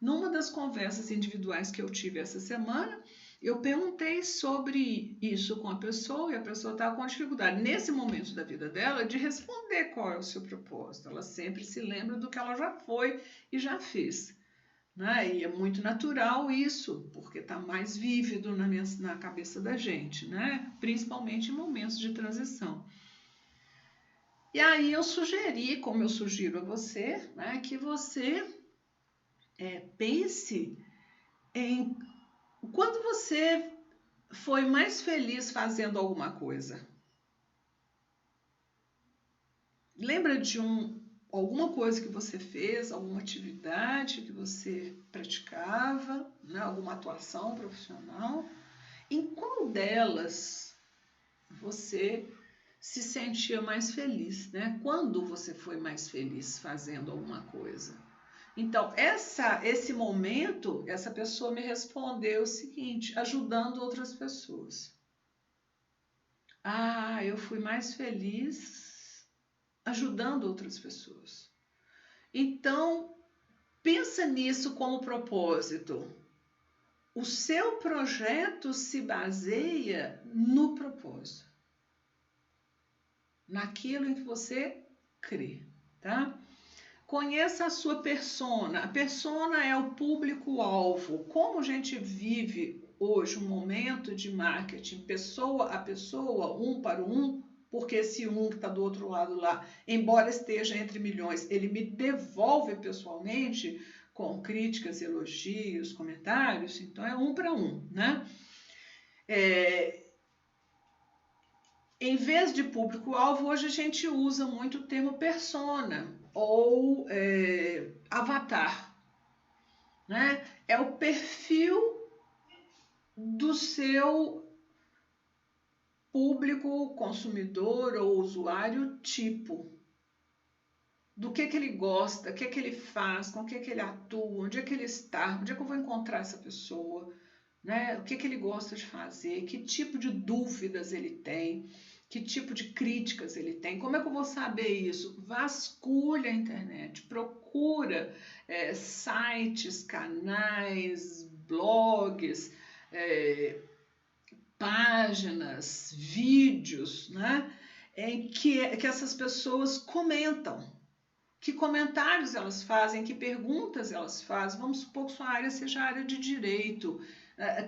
Speaker 1: Numa das conversas individuais que eu tive essa semana, eu perguntei sobre isso com a pessoa e a pessoa estava com dificuldade, nesse momento da vida dela, de responder qual é o seu propósito. Ela sempre se lembra do que ela já foi e já fez. Né? E é muito natural isso, porque está mais vívido na cabeça da gente, né? Principalmente em momentos de transição. E aí eu sugeri, como eu sugiro a você, né, que você pense em quando você foi mais feliz fazendo alguma coisa. Lembra de alguma coisa que você fez, alguma atividade que você praticava, né? Alguma atuação profissional? Em qual delas você se sentia mais feliz, né? Quando você foi mais feliz fazendo alguma coisa? Então, esse momento, essa pessoa me respondeu o seguinte, ajudando outras pessoas. Eu fui mais feliz ajudando outras pessoas. Então, pensa nisso como propósito. O seu projeto se baseia no propósito, naquilo em que você crê, tá? Conheça a sua persona. A persona é o público-alvo. Como a gente vive hoje um momento de marketing pessoa a pessoa, um para um, porque esse um que está do outro lado lá, embora esteja entre milhões, ele me devolve pessoalmente com críticas, elogios, comentários, então é um para um, né? Em vez de público-alvo, hoje a gente usa muito o termo persona ou avatar, né? É o perfil do seu público consumidor ou usuário tipo. Do que ele gosta, o que ele faz, com o que ele atua, onde é que ele está, onde é que eu vou encontrar essa pessoa, né? O que ele gosta de fazer, que tipo de dúvidas ele tem, que tipo de críticas ele tem. Como é que eu vou saber isso? Vasculha a internet, procura sites, canais, blogs, páginas, vídeos, né? Em que essas pessoas comentam. Que comentários elas fazem, que perguntas elas fazem. Vamos supor que sua área seja a área de direito,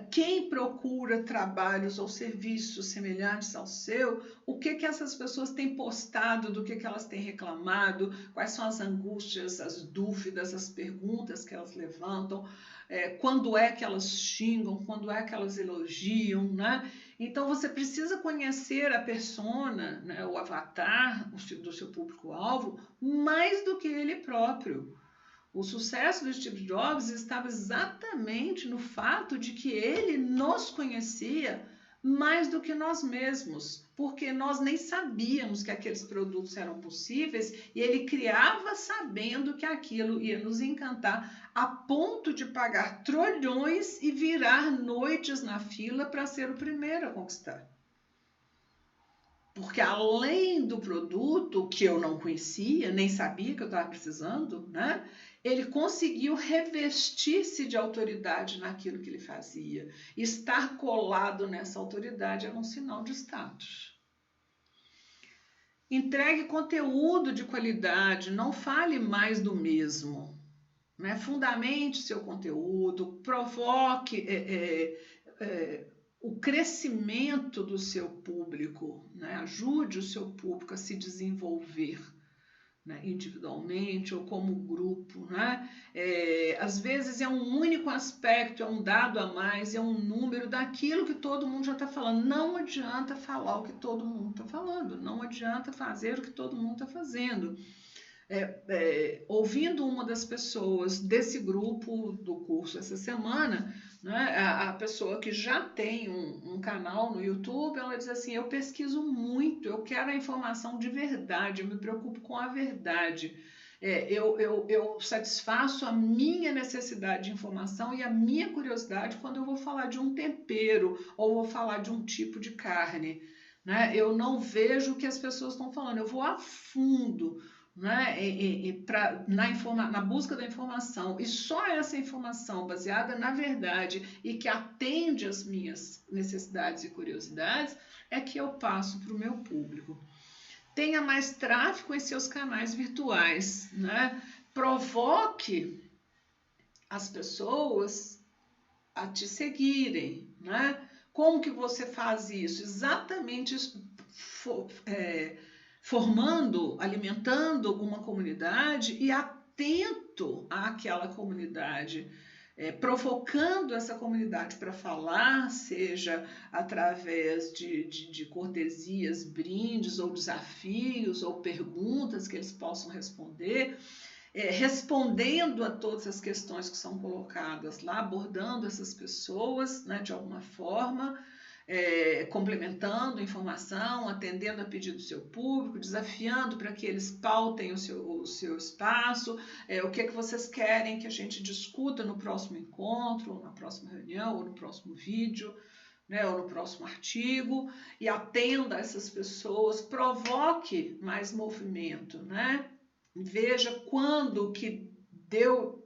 Speaker 1: quem procura trabalhos ou serviços semelhantes ao seu, o que essas pessoas têm postado, do que elas têm reclamado, quais são as angústias, as dúvidas, as perguntas que elas levantam, quando é que elas xingam, quando é que elas elogiam, né? Então você precisa conhecer a persona, né, o avatar do seu público-alvo, mais do que ele próprio. O sucesso do Steve Jobs estava exatamente no fato de que ele nos conhecia mais do que nós mesmos, porque nós nem sabíamos que aqueles produtos eram possíveis e ele criava sabendo que aquilo ia nos encantar a ponto de pagar trilhões e virar noites na fila para ser o primeiro a conquistar. Porque além do produto, que eu não conhecia, nem sabia que eu estava precisando, né? Ele conseguiu revestir-se de autoridade naquilo que ele fazia. Estar colado nessa autoridade era um sinal de status. Entregue conteúdo de qualidade, não fale mais do mesmo. Né? Fundamente seu conteúdo, provoque o crescimento do seu público, né? Ajude o seu público a se desenvolver, né? Individualmente ou como grupo. Né? Às vezes é um único aspecto, é um dado a mais, é um número daquilo que todo mundo já está falando. Não adianta falar o que todo mundo está falando, não adianta fazer o que todo mundo está fazendo. Ouvindo uma das pessoas desse grupo do curso essa semana, né, a pessoa que já tem um canal no YouTube, ela diz assim, eu pesquiso muito, eu quero a informação de verdade, eu me preocupo com a verdade. Eu satisfaço a minha necessidade de informação e a minha curiosidade quando eu vou falar de um tempero ou vou falar de um tipo de carne. Né? Eu não vejo o que as pessoas estão falando, eu vou a fundo. Né, na busca da informação, e só essa informação baseada na verdade e que atende às minhas necessidades e curiosidades é que eu passo para o meu público. Tenha mais tráfego em seus canais virtuais, né? Provoque as pessoas a te seguirem, né? Como que você faz isso? Exatamente formando, alimentando uma comunidade e atento àquela comunidade, provocando essa comunidade para falar, seja através de cortesias, brindes ou desafios ou perguntas que eles possam responder, respondendo a todas as questões que são colocadas lá, abordando essas pessoas, né, de alguma forma, complementando informação, atendendo a pedido do seu público, desafiando para que eles pautem o seu espaço, o que vocês querem que a gente discuta no próximo encontro, ou na próxima reunião, ou no próximo vídeo, né, ou no próximo artigo, e atenda essas pessoas, provoque mais movimento, né? Veja quando que deu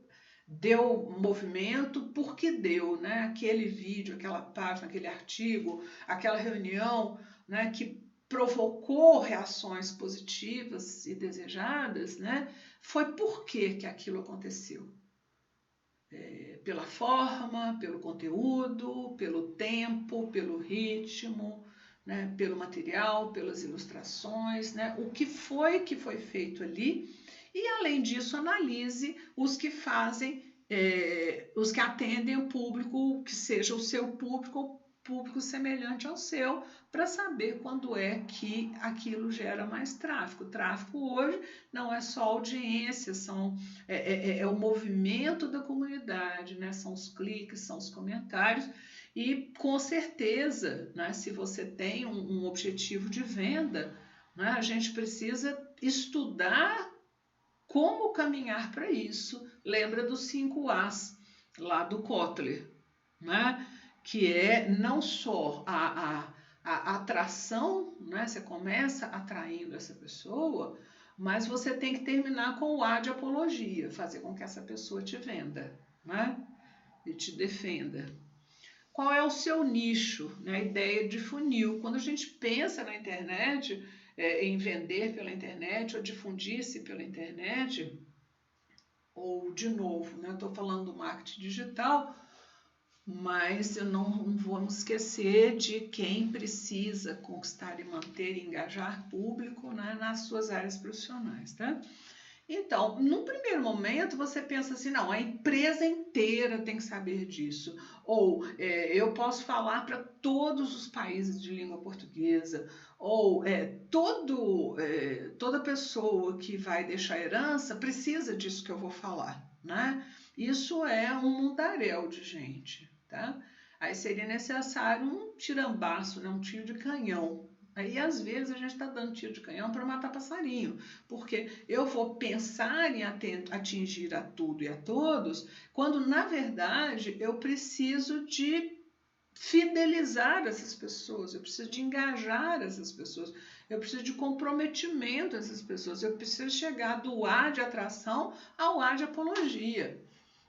Speaker 1: movimento, porque deu, né? Aquele vídeo, aquela página, aquele artigo, aquela reunião, né? Que provocou reações positivas e desejadas, né? Foi porque aquilo aconteceu. Pela forma, pelo conteúdo, pelo tempo, pelo ritmo, né? Pelo material, pelas ilustrações, né? O que foi feito ali. E, além disso, analise os que fazem, os que atendem o público, que seja o seu público semelhante ao seu, para saber quando é que aquilo gera mais tráfego. O tráfego hoje não é só audiência, é o movimento da comunidade, né? São os cliques, são os comentários. E, com certeza, né, se você tem um objetivo de venda, né, a gente precisa estudar como caminhar para isso. Lembra dos 5 As lá do Kotler, né? Que é não só a atração, né? Você começa atraindo essa pessoa, mas você tem que terminar com o A de apologia, fazer com que essa pessoa te venda, né? E te defenda. Qual é o seu nicho, né? A ideia de funil. Quando a gente pensa na internet, em vender pela internet ou difundir-se pela internet, ou de novo, né? Estou falando do marketing digital, mas eu não vamos esquecer de quem precisa conquistar e manter e engajar público, né, nas suas áreas profissionais, tá? Então, num primeiro momento, você pensa assim, não, a empresa inteira tem que saber disso. Ou eu posso falar para todos os países de língua portuguesa. Ou toda pessoa que vai deixar herança precisa disso que eu vou falar, né? Isso é um mundaréu de gente, tá? Aí seria necessário um tirambaço, né? Um tiro de canhão. Aí, às vezes, a gente está dando tiro de canhão para matar passarinho, porque eu vou pensar em atingir a tudo e a todos, quando, na verdade, eu preciso de fidelizar essas pessoas, eu preciso de engajar essas pessoas, eu preciso de comprometimento dessas pessoas, eu preciso chegar do A de atração ao A de apologia.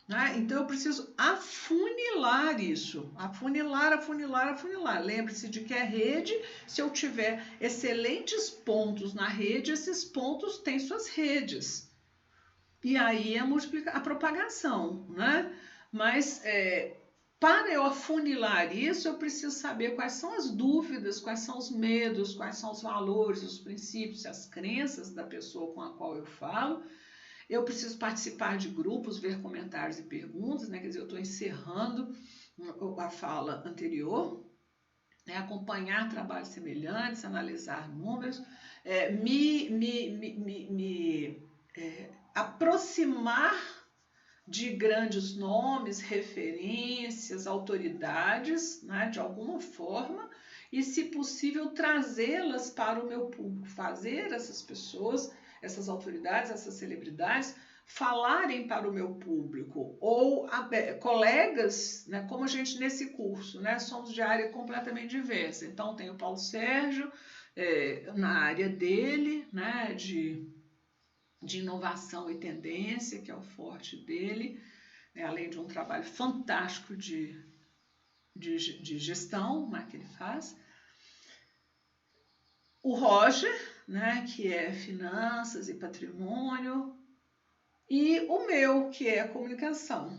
Speaker 1: Né? Então eu preciso afunilar isso, afunilar. Lembre-se de que é rede, se eu tiver excelentes pontos na rede, esses pontos têm suas redes. E aí a propagação, né? Mas para eu afunilar isso, eu preciso saber quais são as dúvidas, quais são os medos, quais são os valores, os princípios, as crenças da pessoa com a qual eu falo. Eu preciso participar de grupos, ver comentários e perguntas, né? Quer dizer, eu estou encerrando a fala anterior, né? Acompanhar trabalhos semelhantes, analisar números, me aproximar de grandes nomes, referências, autoridades, né? De alguma forma, e, se possível, trazê-las para o meu público, fazer essas pessoas, essas autoridades, essas celebridades, falarem para o meu público, ou colegas, né, como a gente nesse curso, né, somos de área completamente diversa. Então, tem o Paulo Sérgio, na área dele, né, de inovação e tendência, que é o forte dele, né, além de um trabalho fantástico de gestão, né, que ele faz. O Roger, né, que é finanças e patrimônio, e o meu, que é a comunicação,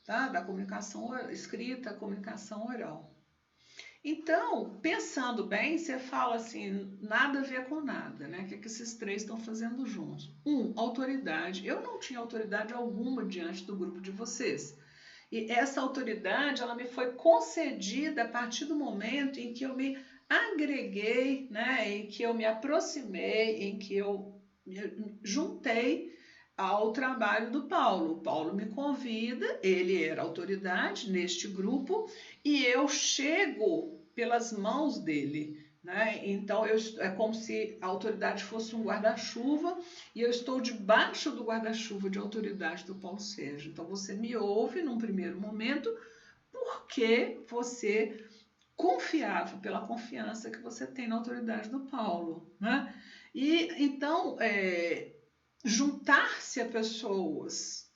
Speaker 1: tá? Da comunicação escrita, comunicação oral. Então, pensando bem, você fala assim, nada a ver com nada, né? O que esses três estão fazendo juntos? Autoridade. Eu não tinha autoridade alguma diante do grupo de vocês. E essa autoridade, ela me foi concedida a partir do momento em que eu me agreguei, né? Em que eu me aproximei, em que eu me juntei ao trabalho do Paulo. O Paulo me convida, ele era autoridade neste grupo e eu chego pelas mãos dele. Né? Então, é como se a autoridade fosse um guarda-chuva e eu estou debaixo do guarda-chuva de autoridade do Paulo Sérgio. Então, você me ouve num primeiro momento porque você confiava, pela confiança que você tem na autoridade do Paulo. Né? E então, juntar-se a pessoas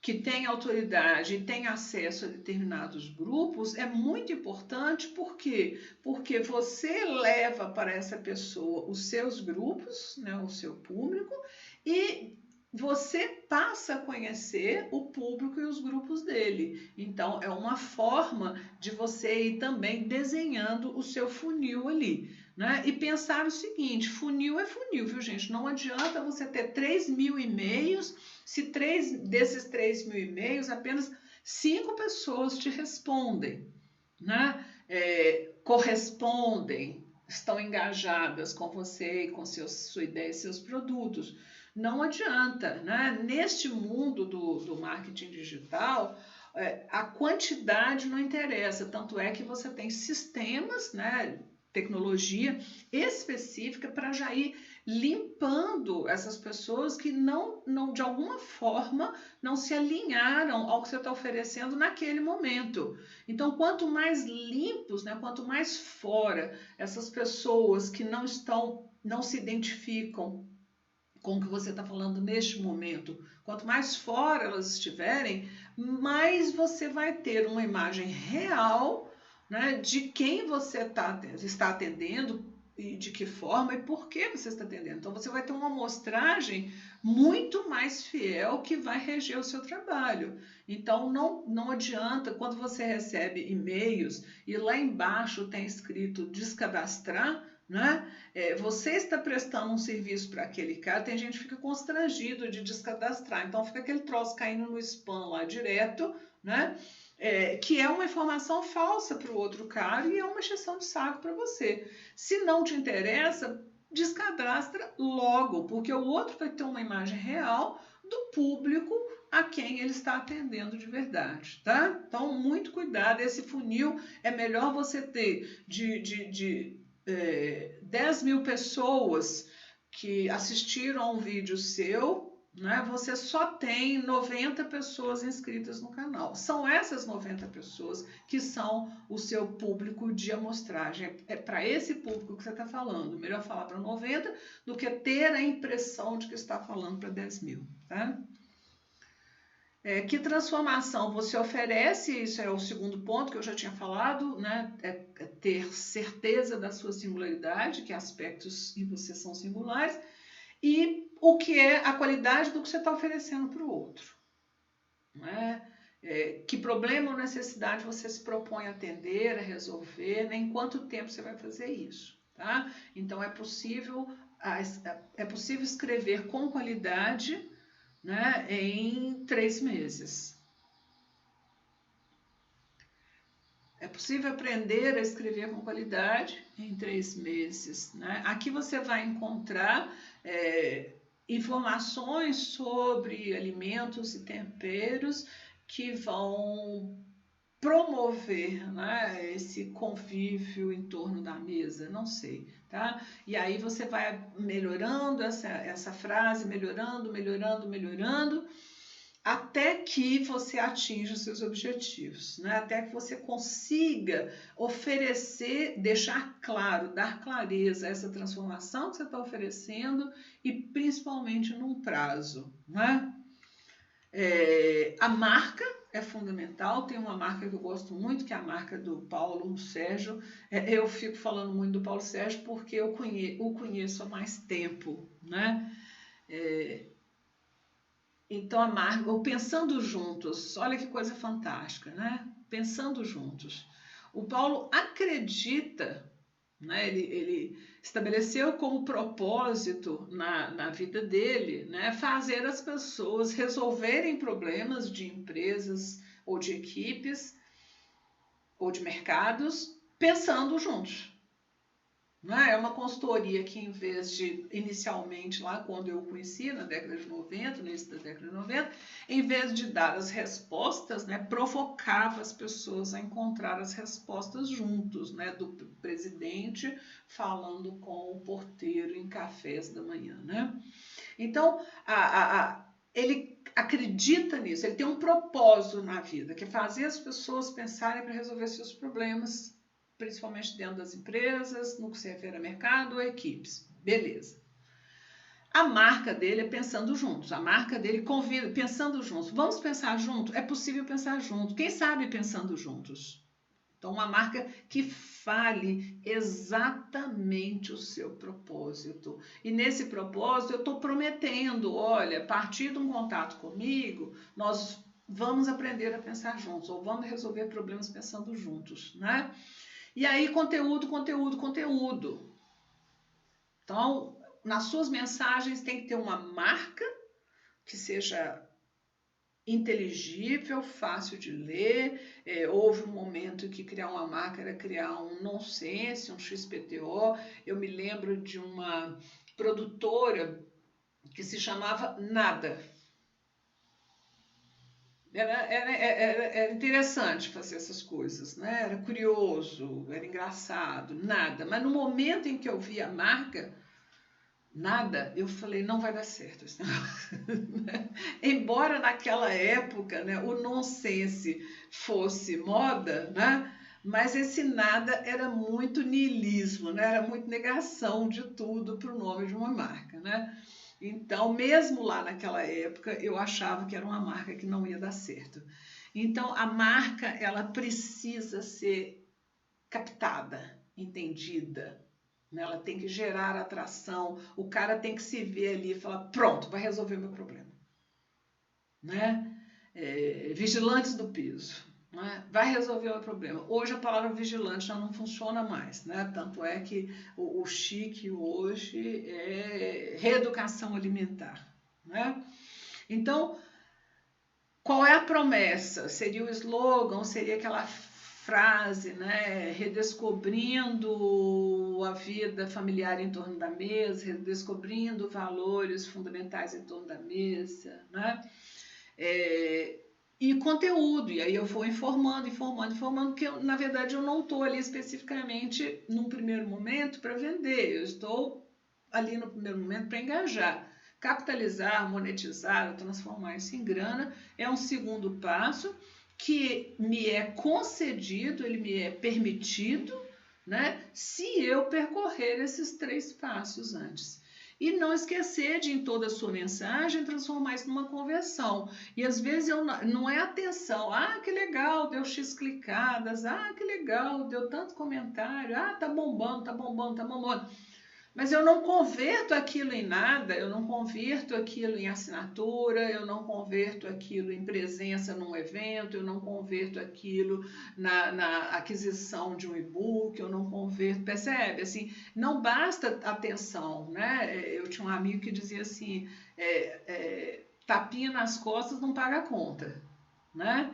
Speaker 1: que têm autoridade e têm acesso a determinados grupos é muito importante. Por quê? Porque você leva para essa pessoa os seus grupos, né, o seu público, e você passa a conhecer o público e os grupos dele. Então, é uma forma de você ir também desenhando o seu funil ali. Né? E pensar o seguinte, funil é funil, viu, gente? Não adianta você ter 3.000 e-mails, se desses 3.000 e-mails, apenas 5 pessoas te respondem, né? Correspondem, estão engajadas com você e com sua ideia e seus produtos. Não adianta, né? Neste mundo do marketing digital, a quantidade não interessa, tanto é que você tem sistemas, né? Tecnologia específica para já ir limpando essas pessoas que não de alguma forma não se alinharam ao que você está oferecendo naquele momento. Então, quanto mais limpos, né, quanto mais fora essas pessoas que não se identificam com o que você está falando neste momento, quanto mais fora elas estiverem, mais você vai ter uma imagem real, né, de quem você está atendendo, e de que forma e por que você está atendendo. Então, você vai ter uma amostragem muito mais fiel que vai reger o seu trabalho. Então, não adianta, quando você recebe e-mails e lá embaixo tem escrito descadastrar, né? Você está prestando um serviço para aquele cara, tem gente que fica constrangido de descadastrar, então fica aquele troço caindo no spam lá direto, né? Que é uma informação falsa para o outro cara e é uma encheção de saco para você. Se não te interessa, descadastra logo, porque o outro vai ter uma imagem real do público a quem ele está atendendo de verdade, tá? Então, muito cuidado, esse funil é melhor você ter de 10 mil pessoas que assistiram a um vídeo seu, né? Você só tem 90 pessoas inscritas no canal. São essas 90 pessoas que são o seu público de amostragem. É para esse público que você está falando. Melhor falar para 90 do que ter a impressão de que está falando para 10 mil, tá? Que transformação você oferece? Isso é o segundo ponto que eu já tinha falado, né? Ter certeza da sua singularidade, que aspectos em você são singulares, e o que é a qualidade do que você está oferecendo para o outro. Né? Que problema ou necessidade você se propõe a atender, a resolver, né? Em quanto tempo você vai fazer isso. Tá? Então, é possível escrever com qualidade, né, em 3 meses. É possível aprender a escrever com qualidade em 3 meses. Né? Aqui você vai encontrar informações sobre alimentos e temperos que vão promover, né, esse convívio em torno da mesa, não sei, tá? E aí você vai melhorando essa frase, melhorando, até que você atinja os seus objetivos, né? Até que você consiga oferecer, deixar claro, dar clareza a essa transformação que você está oferecendo e principalmente num prazo, né? A marca é fundamental. Tem uma marca que eu gosto muito, que é a marca do Paulo Sérgio. Eu fico falando muito do Paulo Sérgio porque eu o conheço há mais tempo, né? Então, a marca, ou Pensando Juntos, olha que coisa fantástica, né? Pensando Juntos. O Paulo acredita, né? Ele estabeleceu como propósito na vida dele, né, fazer as pessoas resolverem problemas de empresas ou de equipes ou de mercados pensando juntos. Né? É uma consultoria que, em vez de, inicialmente, lá quando eu conheci, na década de 90, no início da década de 90, em vez de dar as respostas, né, provocava as pessoas a encontrar as respostas juntos, né, do presidente falando com o porteiro em cafés da manhã. Né? Então, ele acredita nisso, ele tem um propósito na vida, que é fazer as pessoas pensarem para resolver seus problemas, principalmente dentro das empresas, no que se refere a mercado ou equipes. Beleza. A marca dele é Pensando Juntos. A marca dele convida, Pensando Juntos. Vamos pensar junto? É possível pensar junto. Quem sabe Pensando Juntos? Então, uma marca que fale exatamente o seu propósito. E nesse propósito, eu estou prometendo, olha, a partir de um contato comigo, nós vamos aprender a pensar juntos, ou vamos resolver problemas pensando juntos, né? E aí, conteúdo. Então, nas suas mensagens tem que ter uma marca que seja inteligível, fácil de ler. Houve um momento que criar uma marca era criar um nonsense, um XPTO. Eu me lembro de uma produtora que se chamava Nada. Era interessante fazer essas coisas, né? Era curioso, era engraçado, nada. Mas no momento em que eu vi a marca, Nada, eu falei, não vai dar certo esse negócio. Embora naquela época, né, o nonsense fosse moda, né? Mas esse nada era muito niilismo, né? Era muito negação de tudo para o nome de uma marca, né? Então, mesmo lá naquela época, eu achava que era uma marca que não ia dar certo. Então, a marca, ela precisa ser captada, entendida, né? Ela tem que gerar atração, o cara tem que se ver ali e falar, pronto, vai resolver o meu problema, né? Vigilantes do piso, né? Vai resolver o problema. Hoje a palavra vigilante já não funciona mais, né? Tanto é que o chique hoje é reeducação alimentar, né? Então, qual é a promessa? Seria o slogan, seria aquela frase, né? Redescobrindo a vida familiar em torno da mesa, redescobrindo valores fundamentais em torno da mesa, né? E conteúdo, e aí eu vou informando, porque na verdade eu não estou ali especificamente num primeiro momento para vender, eu estou ali no primeiro momento para engajar. Capitalizar, monetizar, transformar isso em grana é um segundo passo que me é concedido, ele me é permitido, né, se eu percorrer esses 3 passos antes. E não esquecer de, em toda a sua mensagem, transformar isso numa conversão. E às vezes não é atenção. Ah, que legal, deu X clicadas. Ah, que legal, deu tanto comentário. Ah, tá bombando, tá bombando, tá bombando. Mas eu não converto aquilo em nada, eu não converto aquilo em assinatura, eu não converto aquilo em presença num evento, eu não converto aquilo na aquisição de um e-book, eu não converto, percebe? Assim, não basta atenção, né? Eu tinha um amigo que dizia assim, tapinha nas costas não paga a conta, né?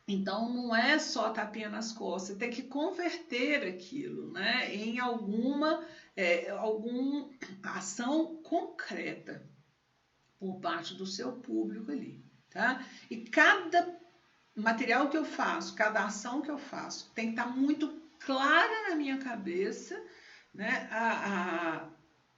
Speaker 1: Então, não é só tapinha nas costas, você tem que converter aquilo, né, em alguma ação concreta por parte do seu público ali, tá? E cada material que eu faço, cada ação que eu faço, tem que estar muito clara na minha cabeça, né,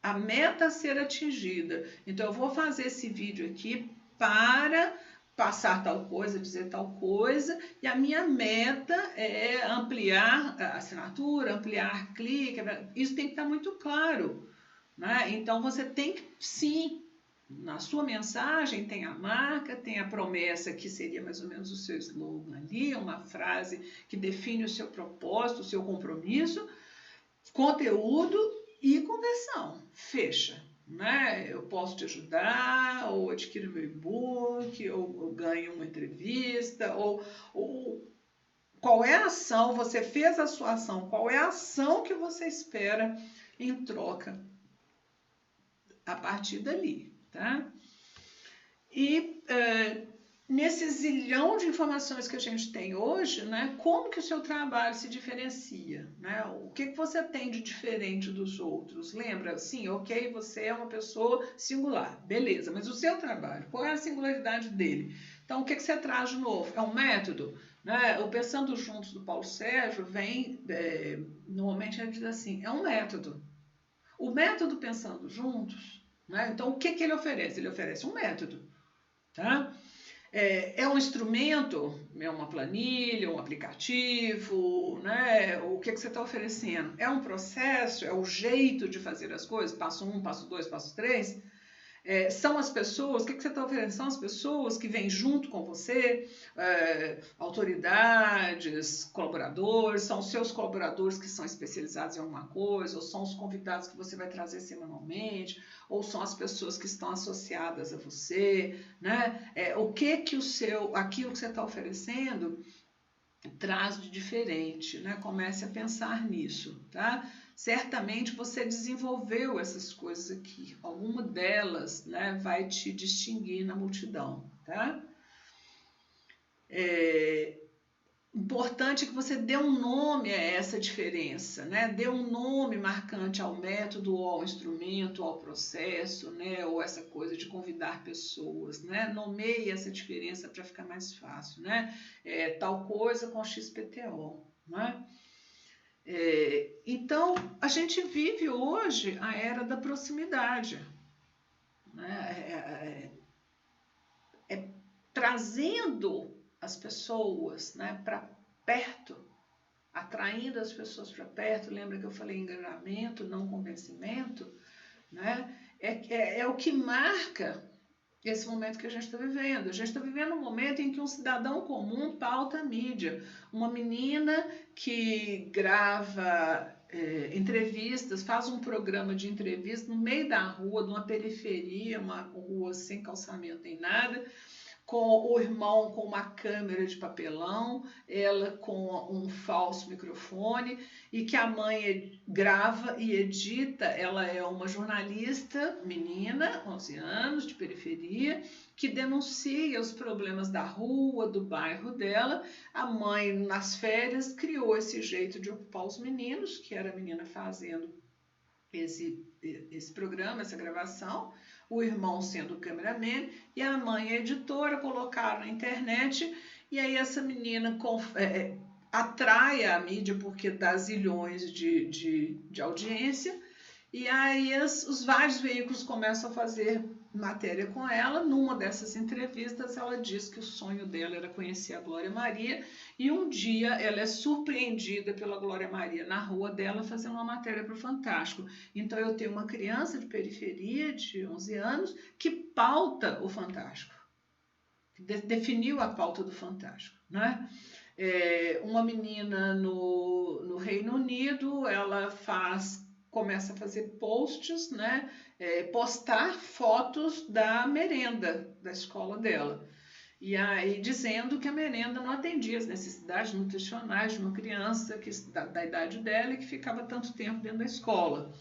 Speaker 1: a meta a ser atingida. Então, eu vou fazer esse vídeo aqui para passar tal coisa, dizer tal coisa, e a minha meta é ampliar a assinatura, ampliar clique, isso tem que estar muito claro, né? Então, você tem que, sim, na sua mensagem tem a marca, tem a promessa, que seria mais ou menos o seu slogan ali, uma frase que define o seu propósito, o seu compromisso, conteúdo e conversão. Fecha. Né? Eu posso te ajudar, ou adquiro meu e-book, ou ganho uma entrevista, ou qual é a ação, você fez a sua ação, qual é a ação que você espera em troca a partir dali, tá? E nesse zilhão de informações que a gente tem hoje, né, como que o seu trabalho se diferencia? Né? O que você tem de diferente dos outros? Lembra, sim, ok, você é uma pessoa singular, beleza, mas o seu trabalho, qual é a singularidade dele? Então, o que você traz de novo? É um método? Né? O Pensando Juntos do Paulo Sérgio vem, normalmente ele diz assim, é um método. O método Pensando Juntos, né? Então, o que ele oferece? Ele oferece um método. Tá? É um instrumento, é uma planilha, um aplicativo, né? O que você está oferecendo? É um processo, é o jeito de fazer as coisas, passo 1, passo 2, passo 3. São as pessoas, o que você está oferecendo? São as pessoas que vêm junto com você, autoridades, colaboradores, são os seus colaboradores que são especializados em alguma coisa, ou são os convidados que você vai trazer semanalmente, ou são as pessoas que estão associadas a você, né? O que aquilo que você está oferecendo traz de diferente, né? Comece a pensar nisso, tá? Certamente você desenvolveu essas coisas aqui, alguma delas, né, vai te distinguir na multidão, tá? Importante que você dê um nome a essa diferença, né? Dê um nome marcante ao método, ou ao instrumento, ou ao processo, né? Ou essa coisa de convidar pessoas, né? Nomeie essa diferença para ficar mais fácil, né? Tal coisa com XPTO, né? Então, a gente vive hoje a era da proximidade, né? Trazendo as pessoas, né, para perto, atraindo as pessoas para perto. Lembra que eu falei engajamento, não convencimento? Né? É o que marca esse momento que a gente está vivendo. A gente está vivendo um momento em que um cidadão comum pauta a mídia. Uma menina que grava entrevistas, faz um programa de entrevista no meio da rua, numa periferia, uma rua sem calçamento nem nada, com o irmão com uma câmera de papelão, ela com um falso microfone, e que a mãe grava e edita. Ela é uma jornalista, menina, 11 anos, de periferia, que denuncia os problemas da rua, do bairro dela. A mãe, nas férias, criou esse jeito de ocupar os meninos, que era a menina fazendo esse programa, essa gravação, o irmão sendo o cameraman e a mãe a editora, colocaram na internet, e aí essa menina atrai a mídia porque dá zilhões de audiência, e aí os vários veículos começam a fazer matéria com ela. Numa dessas entrevistas, ela diz que o sonho dela era conhecer a Glória Maria, e um dia ela é surpreendida pela Glória Maria na rua dela fazendo uma matéria para o Fantástico. Então eu tenho uma criança de periferia de 11 anos que pauta o Fantástico, definiu a pauta do Fantástico, né? Uma menina no Reino Unido, ela começa a fazer posts, né? Postar fotos da merenda da escola dela. E aí dizendo que a merenda não atendia as necessidades nutricionais de uma criança da idade dela e que ficava tanto tempo dentro da escola.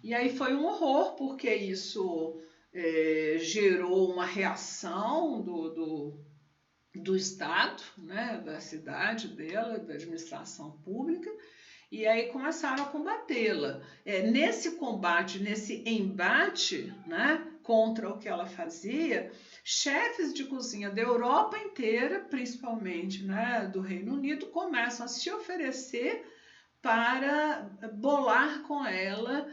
Speaker 1: E aí foi um horror, porque isso gerou uma reação do Estado, né, da cidade dela, da administração pública, e aí começaram a combatê-la. Nesse combate, nesse embate, né, contra o que ela fazia, chefes de cozinha da Europa inteira, principalmente, né, do Reino Unido, começam a se oferecer para bolar com ela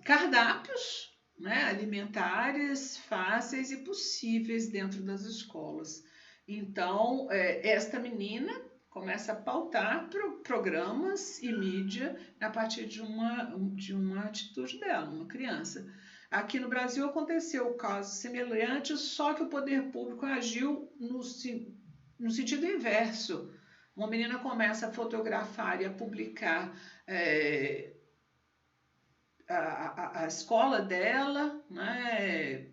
Speaker 1: cardápios, né, alimentares fáceis e possíveis dentro das escolas. Então, esta menina começa a pautar programas e mídia a partir de uma atitude dela, uma criança. Aqui no Brasil aconteceu um caso semelhante, só que o poder público agiu no sentido inverso. Uma menina começa a fotografar e a publicar a escola dela, né,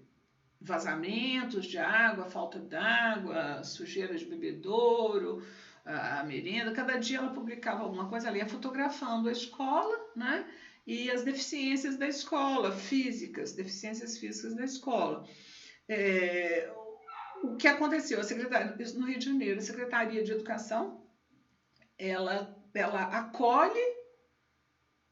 Speaker 1: vazamentos de água, falta d'água, sujeira de bebedouro, a merenda. Cada dia ela publicava alguma coisa, ela ia fotografando a escola, né, e as deficiências da escola, deficiências físicas da escola. O que aconteceu? Isso no Rio de Janeiro, a Secretaria de Educação, ela acolhe,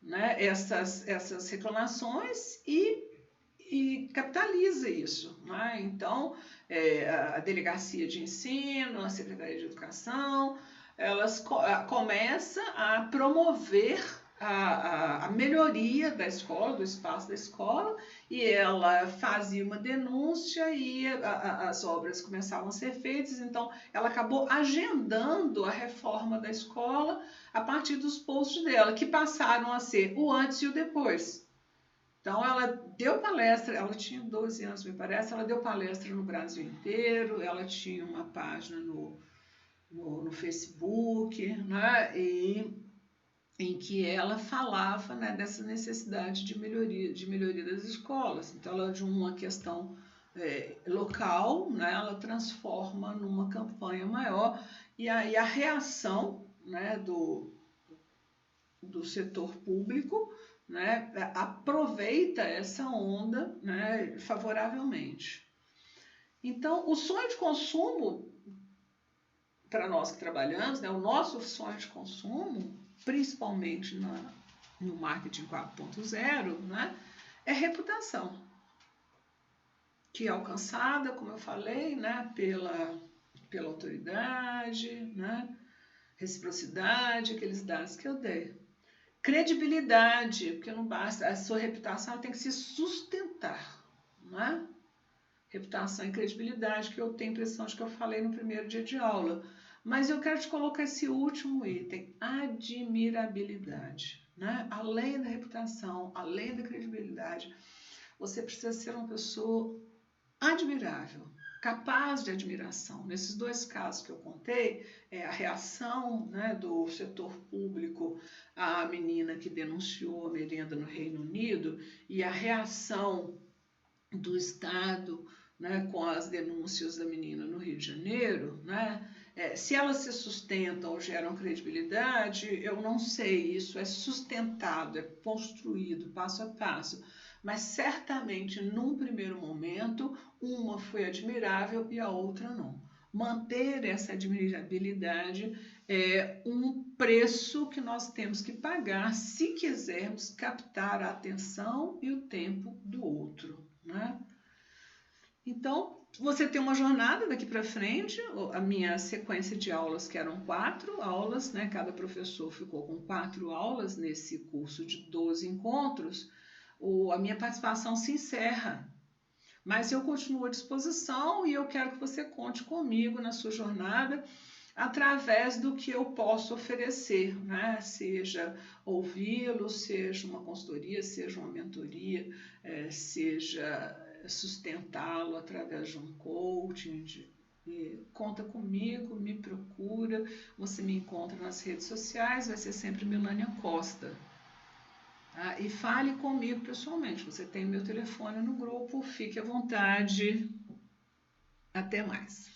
Speaker 1: né, essas reclamações e capitaliza isso, né? Então, a Delegacia de Ensino, a Secretaria de Educação, elas começam a promover a melhoria da escola, do espaço da escola, e ela fazia uma denúncia e as obras começavam a ser feitas. Então, ela acabou agendando a reforma da escola a partir dos posts dela, que passaram a ser o antes e o depois. Então, ela deu palestra, ela tinha 12 anos, me parece, ela deu palestra no Brasil inteiro, ela tinha uma página no Facebook, né, em que ela falava, né, dessa necessidade de melhoria das escolas. Então, ela, de uma questão local, né, ela transforma numa campanha maior, e aí a reação, né, do setor público, né, aproveita essa onda, né, favoravelmente. Então, o sonho de consumo, para nós que trabalhamos, né, o nosso sonho de consumo, principalmente no marketing 4.0, né, é reputação, que é alcançada, como eu falei, né, pela autoridade, né, reciprocidade, aqueles dados que eu dei. Credibilidade, porque não basta, a sua reputação tem que se sustentar, né? Reputação e credibilidade, que eu tenho a impressão de que eu falei no primeiro dia de aula. Mas eu quero te colocar esse último item, admirabilidade, né? Além da reputação, além da credibilidade, você precisa ser uma pessoa admirável, capaz de admiração. Nesses dois casos que eu contei, a reação, né, do setor público à menina que denunciou a merenda no Reino Unido e a reação do Estado, né, com as denúncias da menina no Rio de Janeiro, né, se elas se sustentam ou geram credibilidade, eu não sei, isso é sustentado, é construído passo a passo, mas certamente num primeiro momento uma foi admirável e a outra não. Manter essa admirabilidade é um preço que nós temos que pagar se quisermos captar a atenção e o tempo do outro, né? Então, você tem uma jornada daqui para frente, a minha sequência de aulas, que eram 4 aulas, né? Cada professor ficou com 4 aulas nesse curso de 12 encontros, a minha participação se encerra. Mas eu continuo à disposição e eu quero que você conte comigo na sua jornada através do que eu posso oferecer, né? Seja ouvi-lo, seja uma consultoria, seja uma mentoria, seja sustentá-lo através de um coaching. Conta comigo, me procura, você me encontra nas redes sociais, vai ser sempre Melânia Costa. Tá? E fale comigo pessoalmente, você tem o meu telefone no grupo, fique à vontade. Até mais.